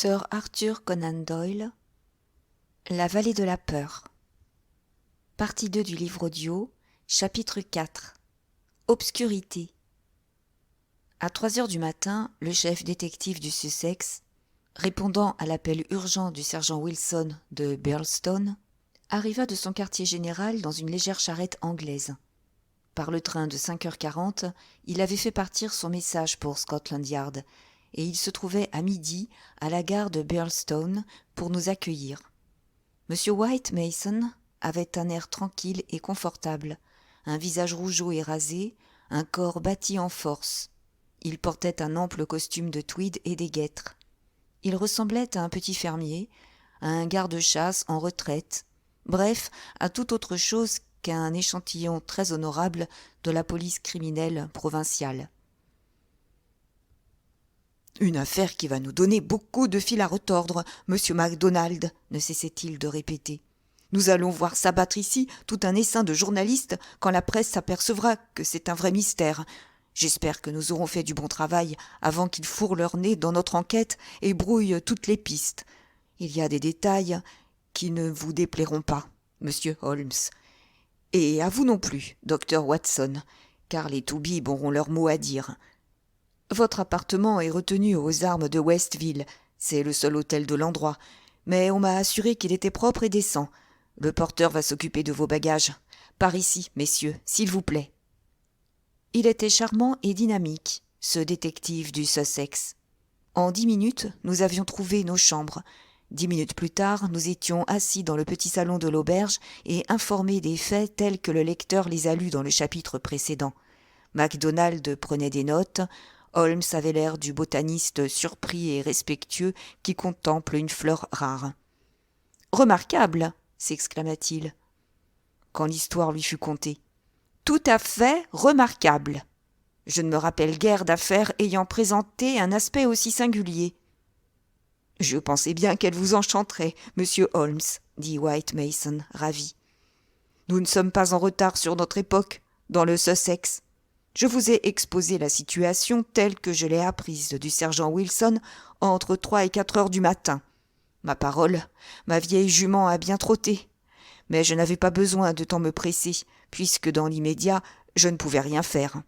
Sir Arthur Conan Doyle, La vallée de la peur. Partie 2 du livre audio, chapitre 4. Obscurité. À 3 heures du matin, le chef détective du Sussex, répondant à l'appel urgent du sergent Wilson de Birlstone, arriva de son quartier général dans une légère charrette anglaise. Par le train de 5h40, il avait fait partir son message pour Scotland Yard, et il se trouvait à midi à la gare de Birlstone pour nous accueillir. M. White Mason avait un air tranquille et confortable, un visage rougeaud et rasé, un corps bâti en force. Il portait un ample costume de tweed et des guêtres. Il ressemblait à un petit fermier, à un garde-chasse en retraite, bref, à toute autre chose qu'à un échantillon très honorable de la police criminelle provinciale. « Une affaire qui va nous donner beaucoup de fil à retordre, monsieur MacDonald, ne cessait-il de répéter. Nous allons voir s'abattre ici tout un essaim de journalistes quand la presse s'apercevra que c'est un vrai mystère. J'espère que nous aurons fait du bon travail avant qu'ils fourrent leur nez dans notre enquête et brouillent toutes les pistes. Il y a des détails qui ne vous déplairont pas, monsieur Holmes. Et à vous non plus, docteur Watson, car les toubibs auront leur mot à dire. Votre appartement est retenu aux armes de Westville, c'est le seul hôtel de l'endroit, mais on m'a assuré qu'il était propre et décent. Le porteur va s'occuper de vos bagages. Par ici, messieurs, s'il vous plaît. » Il était charmant et dynamique, ce détective du Sussex. En 10 minutes, nous avions trouvé nos chambres. 10 minutes plus tard, nous étions assis dans le petit salon de l'auberge et informés des faits tels que le lecteur les a lus dans le chapitre précédent. MacDonald prenait des notes. Holmes avait l'air du botaniste surpris et respectueux qui contemple une fleur rare. « Remarquable !» s'exclama-t-il, quand l'histoire lui fut contée. « Tout à fait remarquable. Je ne me rappelle guère d'affaires ayant présenté un aspect aussi singulier. »« Je pensais bien qu'elle vous enchanterait, monsieur Holmes, » dit White Mason, ravi. « Nous ne sommes pas en retard sur notre époque, dans le Sussex. Je vous ai exposé la situation telle que je l'ai apprise du sergent Wilson entre 3 et 4 heures du matin. Ma parole, ma vieille jument a bien trotté. Mais je n'avais pas besoin de tant me presser, puisque dans l'immédiat, je ne pouvais rien faire.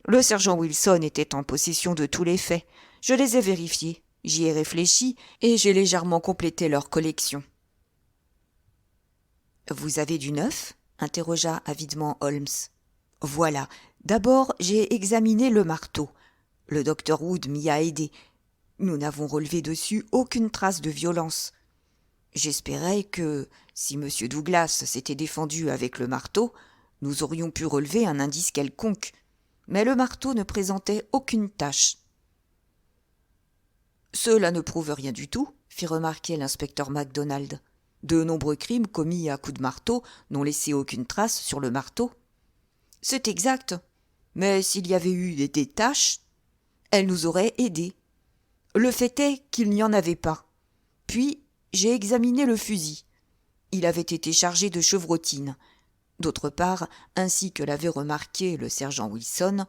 Le sergent Wilson était en possession de tous les faits. Je les ai vérifiés, j'y ai réfléchi, et j'ai légèrement complété leur collection. « Vous avez du neuf ?» interrogea avidement Holmes. « Voilà. D'abord, j'ai examiné le marteau. Le docteur Wood m'y a aidé. Nous n'avons relevé dessus aucune trace de violence. J'espérais que, si M. Douglas s'était défendu avec le marteau, nous aurions pu relever un indice quelconque. Mais le marteau ne présentait aucune tache. »« Cela ne prouve rien du tout, » fit remarquer l'inspecteur MacDonald. « De nombreux crimes commis à coups de marteau n'ont laissé aucune trace sur le marteau. »« C'est exact. Mais s'il y avait eu des taches, elles nous auraient aidés. Le fait est qu'il n'y en avait pas. Puis, j'ai examiné le fusil. Il avait été chargé de chevrotine. D'autre part, ainsi que l'avait remarqué le sergent Wilson,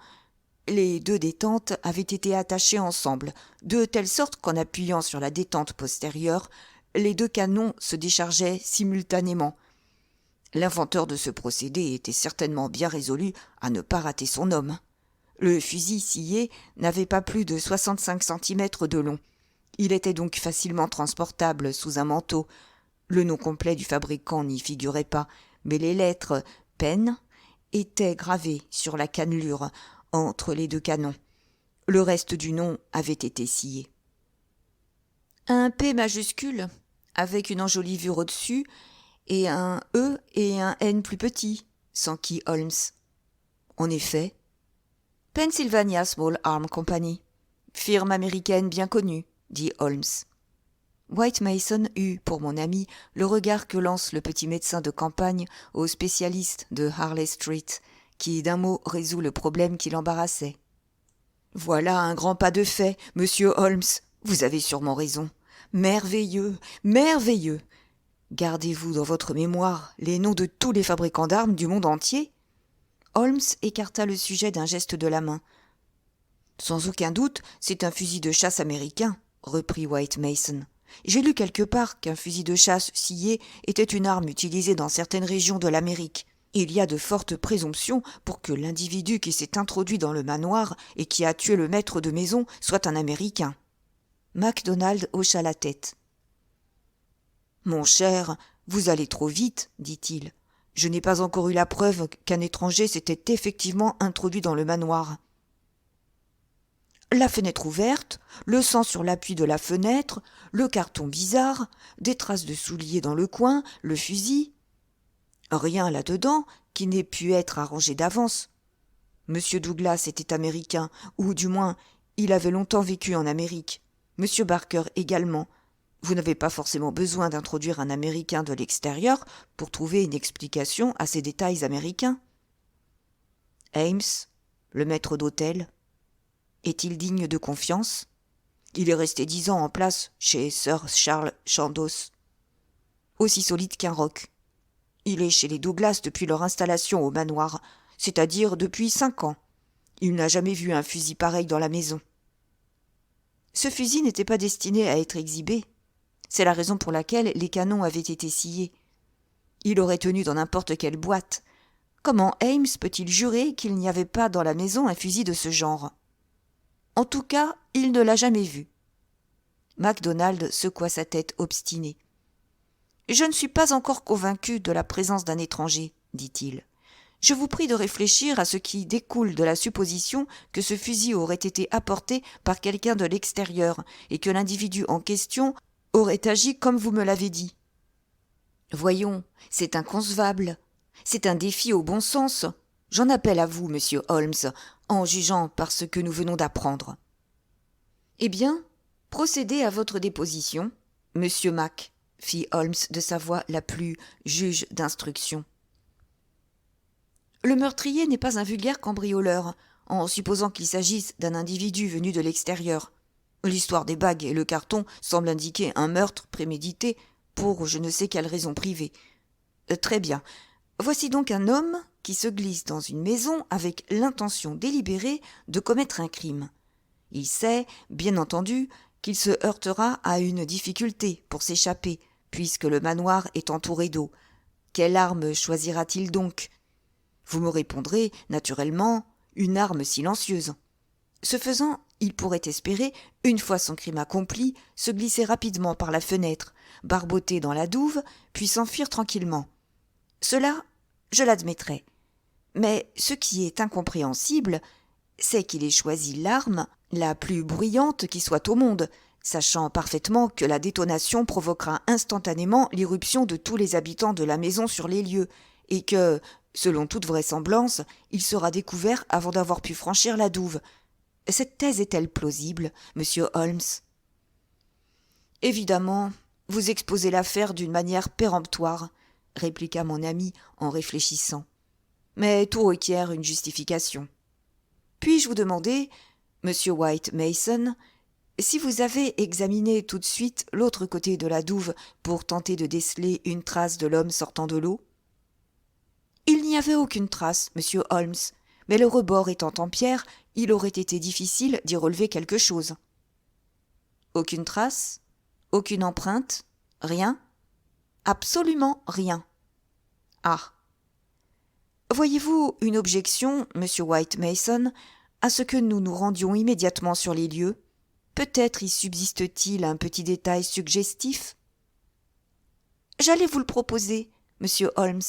les 2 détentes avaient été attachées ensemble, de telle sorte qu'en appuyant sur la détente postérieure, les 2 canons se déchargeaient simultanément. L'inventeur de ce procédé était certainement bien résolu à ne pas rater son homme. Le fusil scié n'avait pas plus de 65 cm de long. Il était donc facilement transportable sous un manteau. Le nom complet du fabricant n'y figurait pas, mais les lettres « Penn » étaient gravées sur la cannelure entre les 2 canons. Le reste du nom avait été scié. Un P majuscule, avec une enjolivure au-dessus, et un E et un N plus petit, s'enquit Holmes. En effet, Pennsylvania Small Arm Company, firme américaine bien connue, dit Holmes. White Mason eut, pour mon ami, le regard que lance le petit médecin de campagne au spécialiste de Harley Street, qui d'un mot résout le problème qui l'embarrassait. « Voilà un grand pas de fait, monsieur Holmes, vous avez sûrement raison. Merveilleux, merveilleux. Gardez-vous dans votre mémoire les noms de tous les fabricants d'armes du monde entier ?» Holmes écarta le sujet d'un geste de la main. « Sans aucun doute, c'est un fusil de chasse américain, reprit White Mason. J'ai lu quelque part qu'un fusil de chasse scié était une arme utilisée dans certaines régions de l'Amérique. Il y a de fortes présomptions pour que l'individu qui s'est introduit dans le manoir et qui a tué le maître de maison soit un Américain. MacDonald hocha la tête. « Mon cher, vous allez trop vite, dit-il. Je n'ai pas encore eu la preuve qu'un étranger s'était effectivement introduit dans le manoir. La fenêtre ouverte, le sang sur l'appui de la fenêtre, le carton bizarre, des traces de souliers dans le coin, le fusil. Rien là-dedans qui n'ait pu être arrangé d'avance. Monsieur Douglas était américain, ou du moins, il avait longtemps vécu en Amérique. Monsieur Barker également. Vous n'avez pas forcément besoin d'introduire un Américain de l'extérieur pour trouver une explication à ces détails américains. Ames, le maître d'hôtel, est-il digne de confiance? Il est resté 10 ans en place chez Sir Charles Chandos, aussi solide qu'un roc. Il est chez les Douglas depuis leur installation au manoir, c'est-à-dire depuis 5 ans. Il n'a jamais vu un fusil pareil dans la maison. Ce fusil n'était pas destiné à être exhibé. C'est la raison pour laquelle les canons avaient été sciés. Il aurait tenu dans n'importe quelle boîte. Comment Ames peut-il jurer qu'il n'y avait pas dans la maison un fusil de ce genre? En tout cas, il ne l'a jamais vu. MacDonald secoua sa tête obstinée. « Je ne suis pas encore convaincu de la présence d'un étranger, dit-il. Je vous prie de réfléchir à ce qui découle de la supposition que ce fusil aurait été apporté par quelqu'un de l'extérieur et que l'individu en question aurait agi comme vous me l'avez dit. Voyons, c'est inconcevable. C'est un défi au bon sens. J'en appelle à vous, monsieur Holmes, en jugeant par ce que nous venons d'apprendre. Eh bien, procédez à votre déposition, monsieur Mac, fit Holmes de sa voix la plus juge d'instruction. Le meurtrier n'est pas un vulgaire cambrioleur, en supposant qu'il s'agisse d'un individu venu de l'extérieur. L'histoire des bagues et le carton semble indiquer un meurtre prémédité pour je ne sais quelle raison privée. Très bien. Voici donc un homme qui se glisse dans une maison avec l'intention délibérée de commettre un crime. Il sait, bien entendu, qu'il se heurtera à une difficulté pour s'échapper, puisque le manoir est entouré d'eau. Quelle arme choisira-t-il donc? Vous me répondrez, naturellement, une arme silencieuse. Ce faisant, il pourrait espérer, une fois son crime accompli, se glisser rapidement par la fenêtre, barboter dans la douve, puis s'enfuir tranquillement. Cela, je l'admettrais. Mais ce qui est incompréhensible, c'est qu'il ait choisi l'arme la plus bruyante qui soit au monde, sachant parfaitement que la détonation provoquera instantanément l'irruption de tous les habitants de la maison sur les lieux, et que, selon toute vraisemblance, il sera découvert avant d'avoir pu franchir la douve. Cette thèse est-elle plausible, monsieur Holmes? Évidemment, vous exposez l'affaire d'une manière péremptoire, répliqua mon ami en réfléchissant. Mais tout requiert une justification. Puis-je vous demander, monsieur White Mason, si vous avez examiné tout de suite l'autre côté de la douve pour tenter de déceler une trace de l'homme sortant de l'eau? Il n'y avait aucune trace, monsieur Holmes, mais le rebord étant en pierre, il aurait été difficile d'y relever quelque chose. Aucune trace? Aucune empreinte? Rien? Absolument rien. Ah. Voyez-vous une objection, monsieur White Mason, à ce que nous nous rendions immédiatement sur les lieux? Peut-être y subsiste-t-il un petit détail suggestif? J'allais vous le proposer, monsieur Holmes,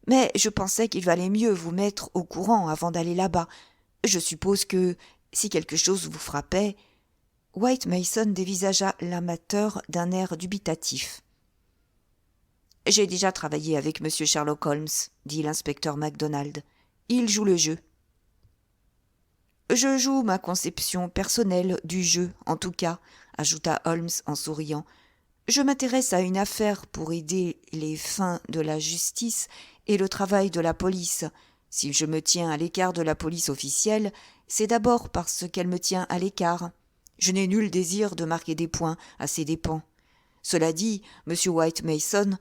mais je pensais qu'il valait mieux vous mettre au courant avant d'aller là-bas. Je suppose que, si quelque chose vous frappait... White Mason dévisagea l'amateur d'un air dubitatif. « J'ai déjà travaillé avec monsieur Sherlock Holmes, dit l'inspecteur MacDonald. Il joue le jeu. »« Je joue ma conception personnelle du jeu, en tout cas, » ajouta Holmes en souriant. « Je m'intéresse à une affaire pour aider les fins de la justice et le travail de la police. Si je me tiens à l'écart de la police officielle, c'est d'abord parce qu'elle me tient à l'écart. Je n'ai nul désir de marquer des points à ses dépens. Cela dit, monsieur White Mason,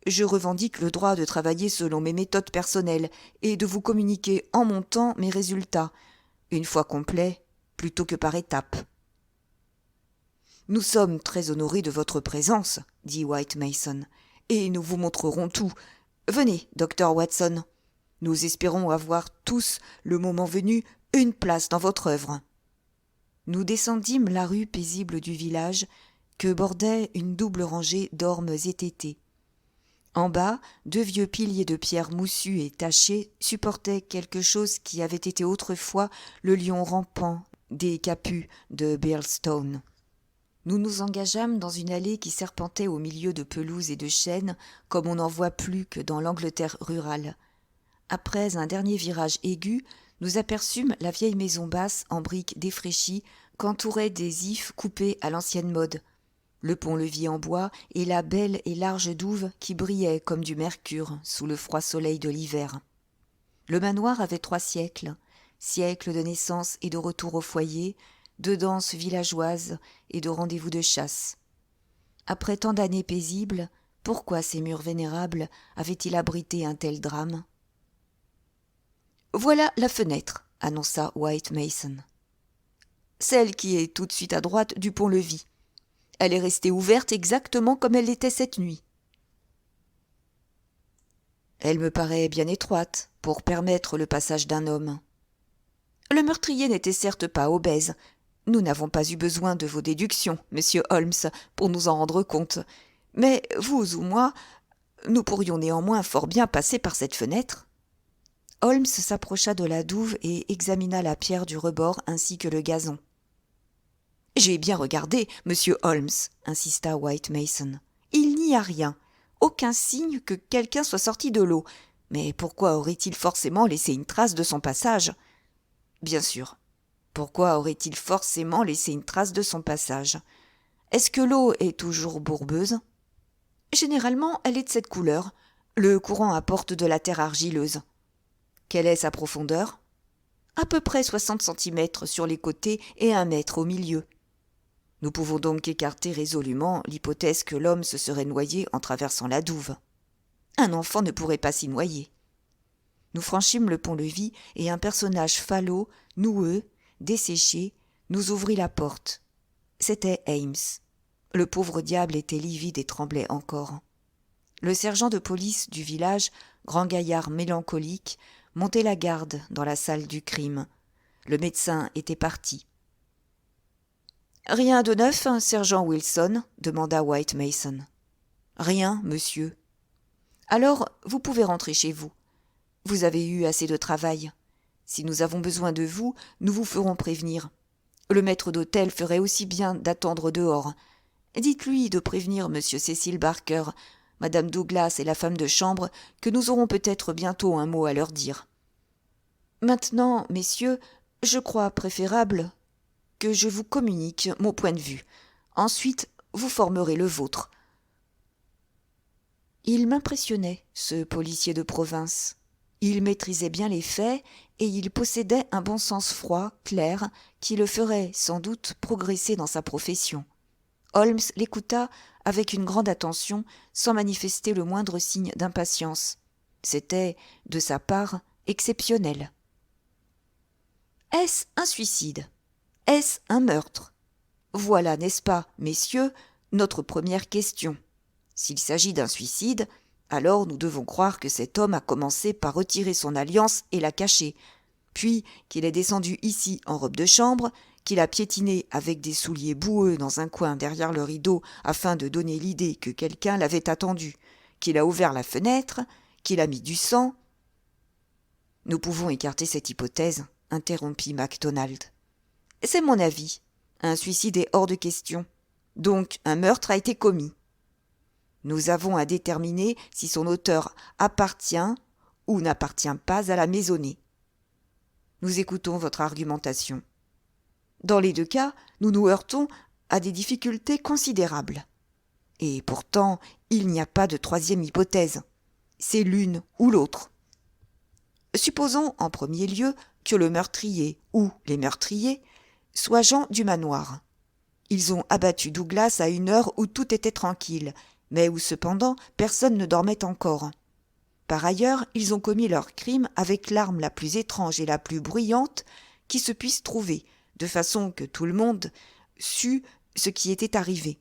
je revendique le droit de travailler selon mes méthodes personnelles et de vous communiquer en mon temps mes résultats, une fois complets, plutôt que par étapes. » Nous sommes très honorés de votre présence, dit White Mason, et nous vous montrerons tout. Venez, docteur Watson. Nous espérons avoir tous, le moment venu, une place dans votre œuvre. Nous descendîmes la rue paisible du village, que bordait une double rangée d'ormes étêtés. En bas, 2 vieux piliers de pierre moussus et tachés supportaient quelque chose qui avait été autrefois le lion rampant des Capus de Birlstone. Nous nous engageâmes dans une allée qui serpentait au milieu de pelouses et de chênes, comme on n'en voit plus que dans l'Angleterre rurale. Après un dernier virage aigu, nous aperçûmes la vieille maison basse en briques défraîchies qu'entouraient des ifs coupés à l'ancienne mode, le pont-levis en bois et la belle et large douve qui brillait comme du mercure sous le froid soleil de l'hiver. Le manoir avait 3 siècles, siècles de naissance et de retour au foyer, de danses villageoises et de rendez-vous de chasse. Après tant d'années paisibles, pourquoi ces murs vénérables avaient-ils abrité un tel drame ? « Voilà la fenêtre, » annonça White Mason. « Celle qui est tout de suite à droite du pont-levis. Elle est restée ouverte exactement comme elle l'était cette nuit. »« Elle me paraît bien étroite pour permettre le passage d'un homme. » Le meurtrier n'était certes pas obèse. Nous n'avons pas eu besoin de vos déductions, monsieur Holmes, pour nous en rendre compte. Mais vous ou moi, nous pourrions néanmoins fort bien passer par cette fenêtre. Holmes s'approcha de la douve et examina la pierre du rebord ainsi que le gazon. « J'ai bien regardé, monsieur Holmes, » insista White Mason. « Il n'y a rien, aucun signe que quelqu'un soit sorti de l'eau. Mais pourquoi aurait-il forcément laissé une trace de son passage ? » Bien sûr. Pourquoi aurait-il forcément laissé une trace de son passage ? Est-ce que l'eau est toujours bourbeuse ? Généralement, elle est de cette couleur. Le courant apporte de la terre argileuse. Quelle est sa profondeur ? À peu près 60 centimètres sur les côtés et 1 mètre au milieu. Nous pouvons donc écarter résolument l'hypothèse que l'homme se serait noyé en traversant la douve. Un enfant ne pourrait pas s'y noyer. Nous franchîmes le pont-levis et un personnage falot, noueux, desséché, nous ouvrit la porte. C'était Ames. Le pauvre diable était livide et tremblait encore. Le sergent de police du village, grand gaillard mélancolique, montait la garde dans la salle du crime. Le médecin était parti. « Rien de neuf, sergent Wilson ?» demanda White Mason. « Rien, monsieur. »« Alors, vous pouvez rentrer chez vous. Vous avez eu assez de travail. Si nous avons besoin de vous, nous vous ferons prévenir. Le maître d'hôtel ferait aussi bien d'attendre dehors. Dites-lui de prévenir monsieur Cecil Barker, madame Douglas et la femme de chambre, que nous aurons peut-être bientôt un mot à leur dire. Maintenant, messieurs, je crois préférable que je vous communique mon point de vue. Ensuite, vous formerez le vôtre. » Il m'impressionnait, ce policier de province. Il maîtrisait bien les faits et il possédait un bon sens froid, clair, qui le ferait sans doute progresser dans sa profession. Holmes l'écouta avec une grande attention, sans manifester le moindre signe d'impatience. C'était, de sa part, exceptionnel. Est-ce un suicide ? Est-ce un meurtre ? Voilà, n'est-ce pas, messieurs, notre première question. S'il s'agit d'un suicide, alors nous devons croire que cet homme a commencé par retirer son alliance et la cacher, puis qu'il est descendu ici en robe de chambre, qu'il a piétiné avec des souliers boueux dans un coin derrière le rideau afin de donner l'idée que quelqu'un l'avait attendu, qu'il a ouvert la fenêtre, qu'il a mis du sang. Nous pouvons écarter cette hypothèse, interrompit MacDonald. C'est mon avis. Un suicide est hors de question. Donc un meurtre a été commis. Nous avons à déterminer si son auteur appartient ou n'appartient pas à la maisonnée. Nous écoutons votre argumentation. Dans les 2 cas, nous nous heurtons à des difficultés considérables. Et pourtant, il n'y a pas de 3e hypothèse. C'est l'une ou l'autre. Supposons en premier lieu que le meurtrier ou les meurtriers soient gens du manoir. Ils ont abattu Douglas à une heure où tout était tranquille, mais où cependant personne ne dormait encore. Par ailleurs, ils ont commis leur crime avec l'arme la plus étrange et la plus bruyante qui se puisse trouver, de façon que tout le monde sût ce qui était arrivé.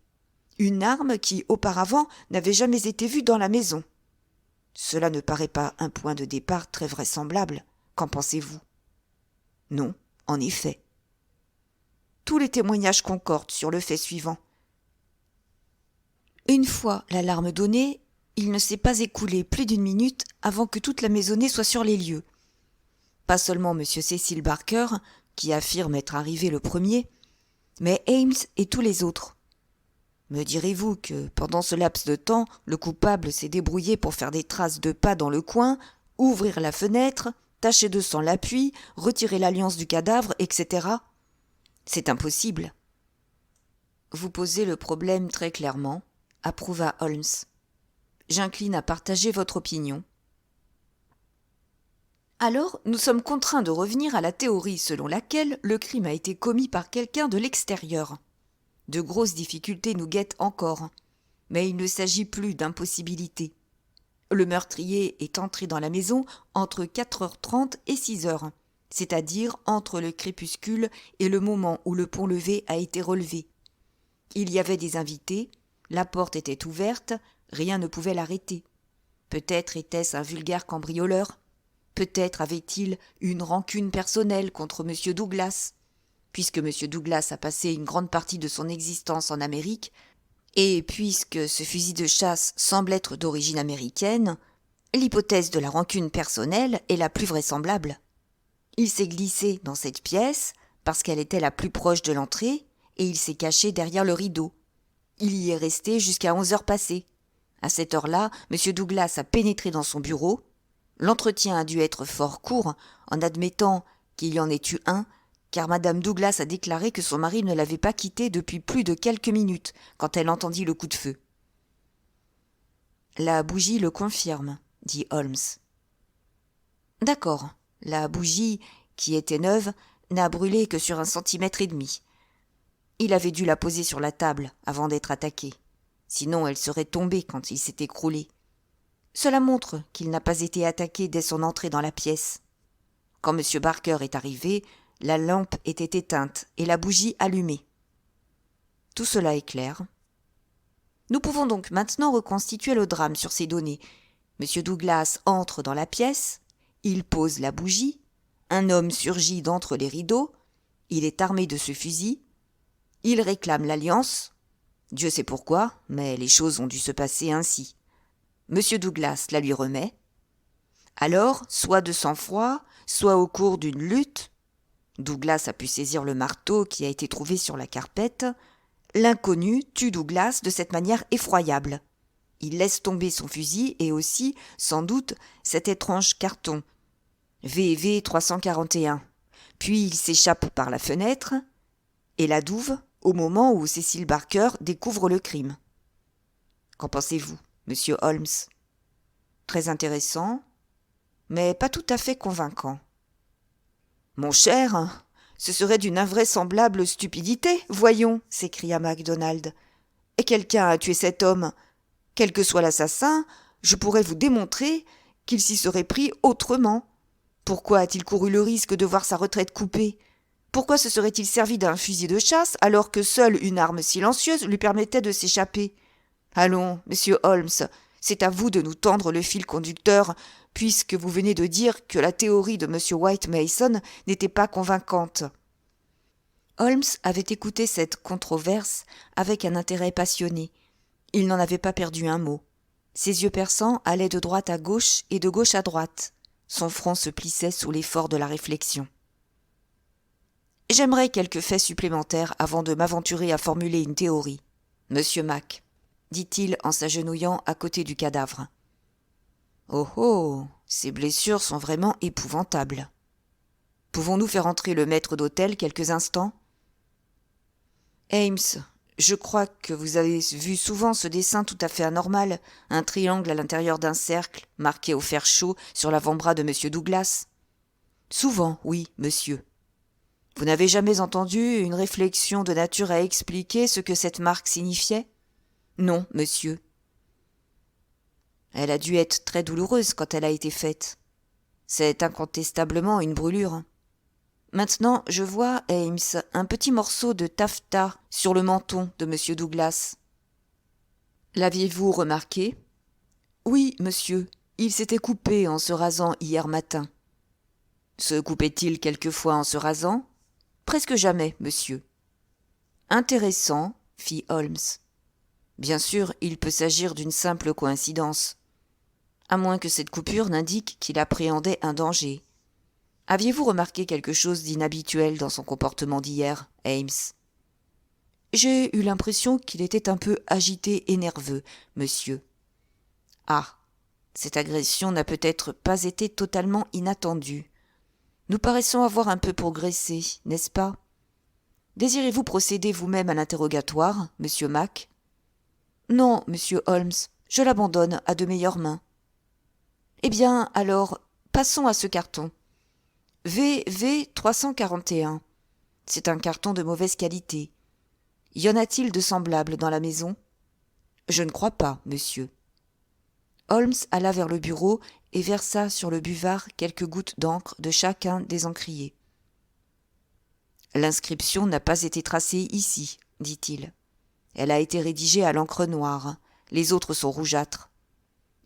Une arme qui, auparavant, n'avait jamais été vue dans la maison. Cela ne paraît pas un point de départ très vraisemblable. Qu'en pensez-vous ? Non, en effet. Tous les témoignages concordent sur le fait suivant. Une fois l'alarme donnée, il ne s'est pas écoulé plus d'une minute avant que toute la maisonnée soit sur les lieux. Pas seulement M. Cecil Barker, qui affirme être arrivé le premier, mais Ames et tous les autres. Me direz-vous que, pendant ce laps de temps, le coupable s'est débrouillé pour faire des traces de pas dans le coin, ouvrir la fenêtre, tacher de sang l'appui, retirer l'alliance du cadavre, etc. C'est impossible. Vous posez le problème très clairement, approuva Holmes. J'incline à partager votre opinion. Alors, nous sommes contraints de revenir à la théorie selon laquelle le crime a été commis par quelqu'un de l'extérieur. De grosses difficultés nous guettent encore, mais il ne s'agit plus d'impossibilité. Le meurtrier est entré dans la maison entre 4h30 et 6h, c'est-à-dire entre le crépuscule et le moment où le pont-levé a été relevé. Il y avait des invités, la porte était ouverte, rien ne pouvait l'arrêter. Peut-être était-ce un vulgaire cambrioleur, peut-être avait-il une rancune personnelle contre M. Douglas, puisque M. Douglas a passé une grande partie de son existence en Amérique, et puisque ce fusil de chasse semble être d'origine américaine, l'hypothèse de la rancune personnelle est la plus vraisemblable. Il s'est glissé dans cette pièce parce qu'elle était la plus proche de l'entrée, et il s'est caché derrière le rideau. Il y est resté jusqu'à 11h passées. À cette heure-là, M. Douglas a pénétré dans son bureau. L'entretien a dû être fort court, en admettant qu'il y en ait eu un, car Madame Douglas a déclaré que son mari ne l'avait pas quittée depuis plus de quelques minutes, quand elle entendit le coup de feu. « La bougie le confirme, » dit Holmes. « D'accord, la bougie, qui était neuve, n'a brûlé que sur 1,5 cm. Il avait dû la poser sur la table avant d'être attaqué. Sinon elle serait tombée quand il s'est écroulé. Cela montre qu'il n'a pas été attaqué dès son entrée dans la pièce. Quand M. Barker est arrivé, la lampe était éteinte et la bougie allumée. Tout cela est clair. Nous pouvons donc maintenant reconstituer le drame sur ces données. M. Douglas entre dans la pièce, il pose la bougie, un homme surgit d'entre les rideaux, il est armé de ce fusil, il réclame l'alliance. Dieu sait pourquoi, mais les choses ont dû se passer ainsi. M. Douglas la lui remet. Alors, soit de sang-froid, soit au cours d'une lutte, Douglas a pu saisir le marteau qui a été trouvé sur la carpette. L'inconnu tue Douglas de cette manière effroyable. Il laisse tomber son fusil et aussi, sans doute, cet étrange carton. VV 341. Puis il s'échappe par la fenêtre et la douve au moment où Cecil Barker découvre le crime. Qu'en pensez-vous, monsieur Holmes ? Très intéressant, mais pas tout à fait convaincant. Mon cher, ce serait d'une invraisemblable stupidité, voyons, s'écria MacDonald. Et quelqu'un a tué cet homme. Quel que soit l'assassin, je pourrais vous démontrer qu'il s'y serait pris autrement. Pourquoi a-t-il couru le risque de voir sa retraite coupée ? Pourquoi se serait-il servi d'un fusil de chasse alors que seule une arme silencieuse lui permettait de s'échapper ? Allons, monsieur Holmes, c'est à vous de nous tendre le fil conducteur, puisque vous venez de dire que la théorie de M. White Mason n'était pas convaincante. Holmes avait écouté cette controverse avec un intérêt passionné. Il n'en avait pas perdu un mot. Ses yeux perçants allaient de droite à gauche et de gauche à droite. Son front se plissait sous l'effort de la réflexion. « J'aimerais quelques faits supplémentaires avant de m'aventurer à formuler une théorie, monsieur Mac, » dit-il en s'agenouillant à côté du cadavre. « Oh oh, ces blessures sont vraiment épouvantables. Pouvons-nous faire entrer le maître d'hôtel quelques instants ? Ames, je crois que vous avez vu souvent ce dessin tout à fait anormal, un triangle à l'intérieur d'un cercle, marqué au fer chaud sur l'avant-bras de M. Douglas. Souvent, oui, monsieur. Vous n'avez jamais entendu une réflexion de nature à expliquer ce que cette marque signifiait ? Non, monsieur. Elle a dû être très douloureuse quand elle a été faite. C'est incontestablement une brûlure. Maintenant, je vois, Ames, un petit morceau de taffetas sur le menton de M. Douglas. L'aviez-vous remarqué ? Oui, monsieur, il s'était coupé en se rasant hier matin. Se coupait-il quelquefois en se rasant ? Presque jamais, monsieur. Intéressant, fit Holmes. Bien sûr, il peut s'agir d'une simple coïncidence. À moins que cette coupure n'indique qu'il appréhendait un danger. Aviez-vous remarqué quelque chose d'inhabituel dans son comportement d'hier, Ames ? J'ai eu l'impression qu'il était un peu agité et nerveux, monsieur. Ah, cette agression n'a peut-être pas été totalement inattendue. Nous paraissons avoir un peu progressé, n'est-ce pas ? Désirez-vous procéder vous-même à l'interrogatoire, monsieur Mac ? Non, monsieur Holmes, je l'abandonne à de meilleures mains. Eh bien, alors, passons à ce carton. VV 341. C'est un carton de mauvaise qualité. Y en a-t-il de semblables dans la maison ? Je ne crois pas, monsieur. Holmes alla vers le bureau et versa sur le buvard quelques gouttes d'encre de chacun des encriers. L'inscription n'a pas été tracée ici, dit-il. Elle a été rédigée à l'encre noire, les autres sont rougeâtres.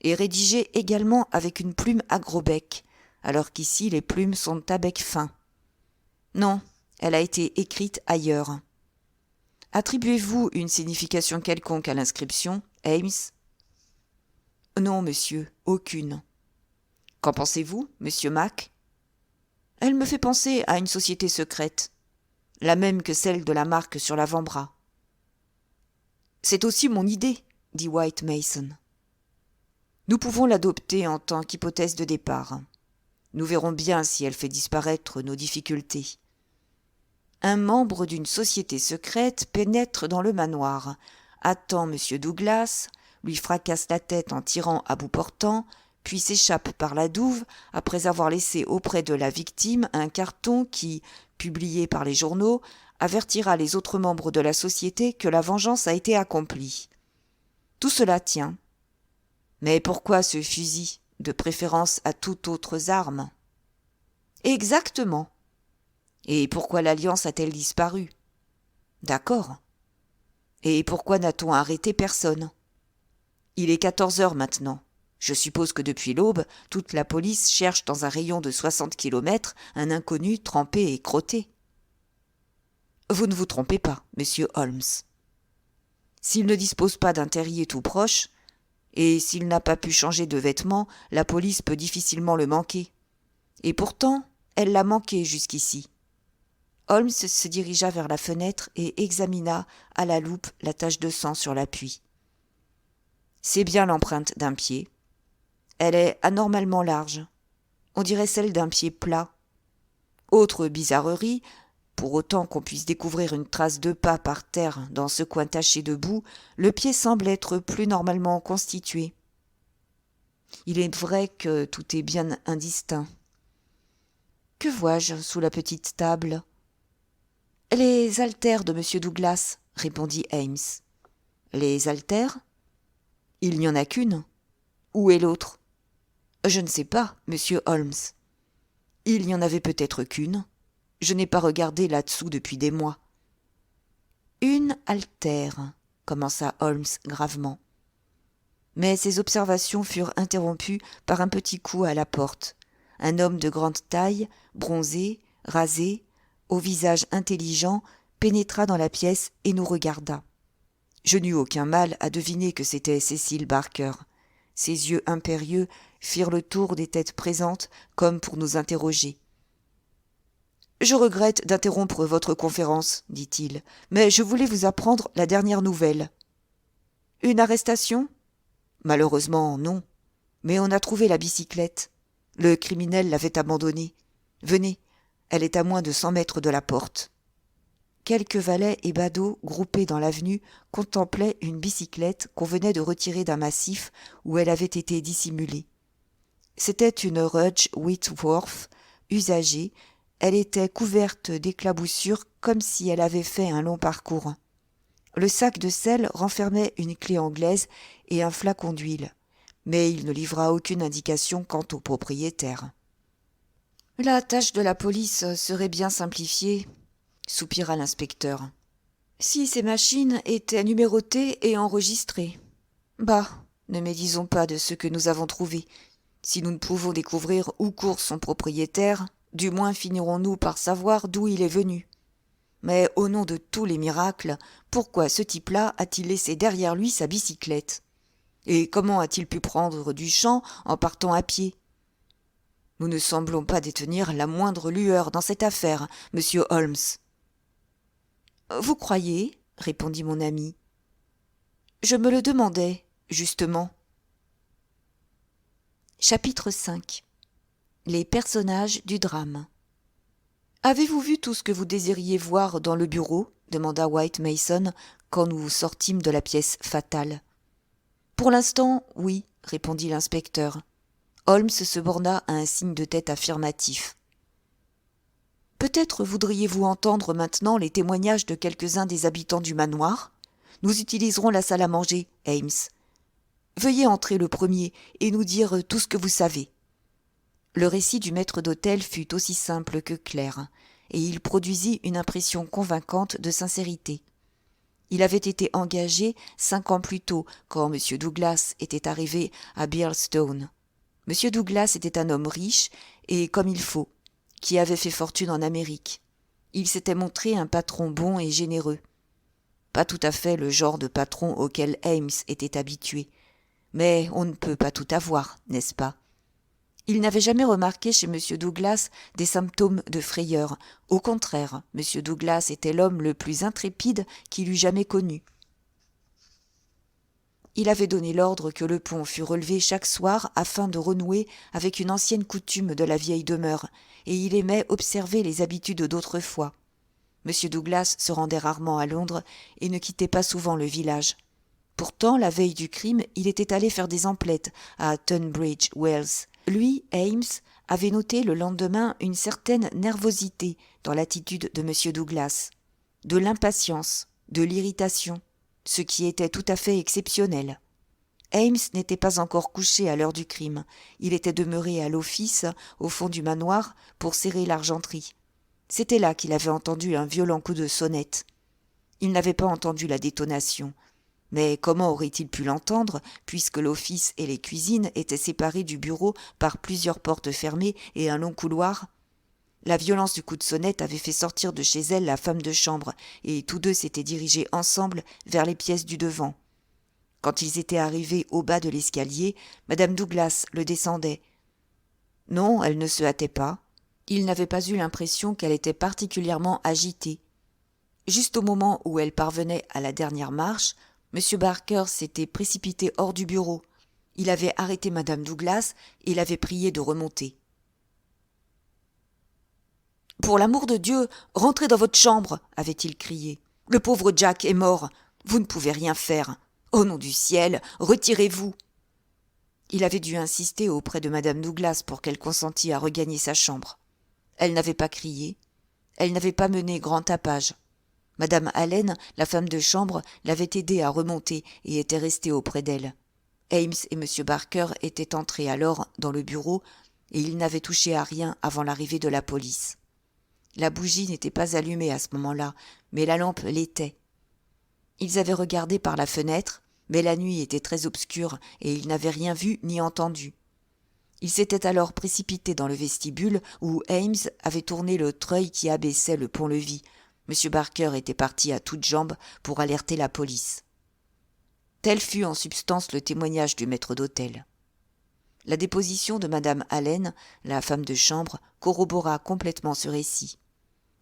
Et rédigée également avec une plume à gros bec, alors qu'ici les plumes sont à bec fin. Non, elle a été écrite ailleurs. Attribuez-vous une signification quelconque à l'inscription, Ames ? Non, monsieur, aucune. Qu'en pensez-vous, monsieur Mac ? Elle me fait penser à une société secrète, la même que celle de la marque sur l'avant-bras. C'est aussi mon idée, dit White Mason. Nous pouvons l'adopter en tant qu'hypothèse de départ. Nous verrons bien si elle fait disparaître nos difficultés. Un membre d'une société secrète pénètre dans le manoir, attend M. Douglas, lui fracasse la tête en tirant à bout portant, puis s'échappe par la douve après avoir laissé auprès de la victime un carton qui, publié par les journaux, avertira les autres membres de la société que la vengeance a été accomplie. Tout cela tient. Mais pourquoi ce fusil, de préférence à toute autre arme ? Exactement. Et pourquoi l'Alliance a-t-elle disparu ? D'accord. Et pourquoi n'a-t-on arrêté personne ? Il est 14 heures maintenant. Je suppose que depuis l'aube, toute la police cherche dans un rayon de 60 kilomètres un inconnu trempé et crotté. Vous ne vous trompez pas, monsieur Holmes. S'il ne dispose pas d'un terrier tout proche, et s'il n'a pas pu changer de vêtements, la police peut difficilement le manquer. Et pourtant, elle l'a manqué jusqu'ici. Holmes se dirigea vers la fenêtre et examina à la loupe la tache de sang sur l'appui. C'est bien l'empreinte d'un pied. Elle est anormalement large. On dirait celle d'un pied plat. Autre bizarrerie, pour autant qu'on puisse découvrir une trace de pas par terre dans ce coin taché de boue, le pied semble être plus normalement constitué. Il est vrai que tout est bien indistinct. Que vois-je sous la petite table ? Les haltères de M. Douglas, répondit Ames. Les haltères ? Il n'y en a qu'une. Où est l'autre ? Je ne sais pas, monsieur Holmes. Il n'y en avait peut-être qu'une. Je n'ai pas regardé là-dessous depuis des mois. Une haltère, commença Holmes gravement. Mais ses observations furent interrompues par un petit coup à la porte. Un homme de grande taille, bronzé, rasé, au visage intelligent, pénétra dans la pièce et nous regarda. Je n'eus aucun mal à deviner que c'était Cécile Barker. Ses yeux impérieux firent le tour des têtes présentes comme pour nous interroger. « Je regrette d'interrompre votre conférence, dit-il, mais je voulais vous apprendre la dernière nouvelle. »« Une arrestation ? » ?»« Malheureusement, non. Mais on a trouvé la bicyclette. Le criminel l'avait abandonnée. Venez, elle est à moins de 100 mètres de la porte. » Quelques valets et badauds groupés dans l'avenue contemplaient une bicyclette qu'on venait de retirer d'un massif où elle avait été dissimulée. C'était une Rudge Whitworth usagée. Elle était couverte d'éclaboussures comme si elle avait fait un long parcours. Le sac de sel renfermait une clé anglaise et un flacon d'huile, mais il ne livra aucune indication quant au propriétaire. La tâche de la police serait bien simplifiée, soupira l'inspecteur, si ces machines étaient numérotées et enregistrées. Bah, ne médisons pas de ce que nous avons trouvé. Si nous ne pouvons découvrir où court son propriétaire, du moins finirons-nous par savoir d'où il est venu. Mais au nom de tous les miracles, pourquoi ce type-là a-t-il laissé derrière lui sa bicyclette? Et comment a-t-il pu prendre du champ en partant à pied? Nous ne semblons pas détenir la moindre lueur dans cette affaire, monsieur Holmes. Vous croyez? Répondit mon ami. Je me le demandais, justement. Chapitre 5. Les personnages du drame. Avez-vous vu tout ce que vous désiriez voir dans le bureau? Demanda White Mason quand nous sortîmes de la pièce fatale. Pour l'instant, oui, répondit l'inspecteur. Holmes se borna à un signe de tête affirmatif. Peut-être voudriez-vous entendre maintenant les témoignages de quelques-uns des habitants du manoir? Nous utiliserons la salle à manger, Ames. Veuillez entrer le premier et nous dire tout ce que vous savez. Le récit du maître d'hôtel fut aussi simple que clair, et il produisit une impression convaincante de sincérité. Il avait été engagé 5 ans plus tôt, quand M. Douglas était arrivé à Birlstone. M. Douglas était un homme riche, et comme il faut, qui avait fait fortune en Amérique. Il s'était montré un patron bon et généreux. Pas tout à fait le genre de patron auquel Ames était habitué. Mais on ne peut pas tout avoir, n'est-ce pas? Il n'avait jamais remarqué chez M. Douglas des symptômes de frayeur. Au contraire, M. Douglas était l'homme le plus intrépide qu'il eût jamais connu. Il avait donné l'ordre que le pont fût relevé chaque soir afin de renouer avec une ancienne coutume de la vieille demeure, et il aimait observer les habitudes d'autrefois. M. Douglas se rendait rarement à Londres et ne quittait pas souvent le village. Pourtant, la veille du crime, il était allé faire des emplettes à Tunbridge Wells. Lui, Ames, avait noté le lendemain une certaine nervosité dans l'attitude de M. Douglas, de l'impatience, de l'irritation, ce qui était tout à fait exceptionnel. Ames n'était pas encore couché à l'heure du crime. Il était demeuré à l'office, au fond du manoir, pour serrer l'argenterie. C'était là qu'il avait entendu un violent coup de sonnette. Il n'avait pas entendu la détonation. Mais comment aurait-il pu l'entendre, puisque l'office et les cuisines étaient séparés du bureau par plusieurs portes fermées et un long couloir? La violence du coup de sonnette avait fait sortir de chez elle la femme de chambre, et tous deux s'étaient dirigés ensemble vers les pièces du devant. Quand ils étaient arrivés au bas de l'escalier, madame Douglas le descendait. Non, elle ne se hâtait pas. Il n'avait pas eu l'impression qu'elle était particulièrement agitée. Juste au moment où elle parvenait à la dernière marche, M. Barker s'était précipité hors du bureau. Il avait arrêté madame Douglas et l'avait priée de remonter. « Pour l'amour de Dieu, rentrez dans votre chambre !» avait-il crié. « Le pauvre Jack est mort. Vous ne pouvez rien faire. Au nom du ciel, retirez-vous !» Il avait dû insister auprès de madame Douglas pour qu'elle consentît à regagner sa chambre. Elle n'avait pas crié. Elle n'avait pas mené grand tapage. Madame Allen, la femme de chambre, l'avait aidée à remonter et était restée auprès d'elle. Ames et M. Barker étaient entrés alors dans le bureau et ils n'avaient touché à rien avant l'arrivée de la police. La bougie n'était pas allumée à ce moment-là, mais la lampe l'était. Ils avaient regardé par la fenêtre, mais la nuit était très obscure et ils n'avaient rien vu ni entendu. Ils s'étaient alors précipités dans le vestibule où Ames avait tourné le treuil qui abaissait le pont-levis. M. Barker était parti à toutes jambes pour alerter la police. Tel fut en substance le témoignage du maître d'hôtel. La déposition de madame Allen, la femme de chambre, corrobora complètement ce récit.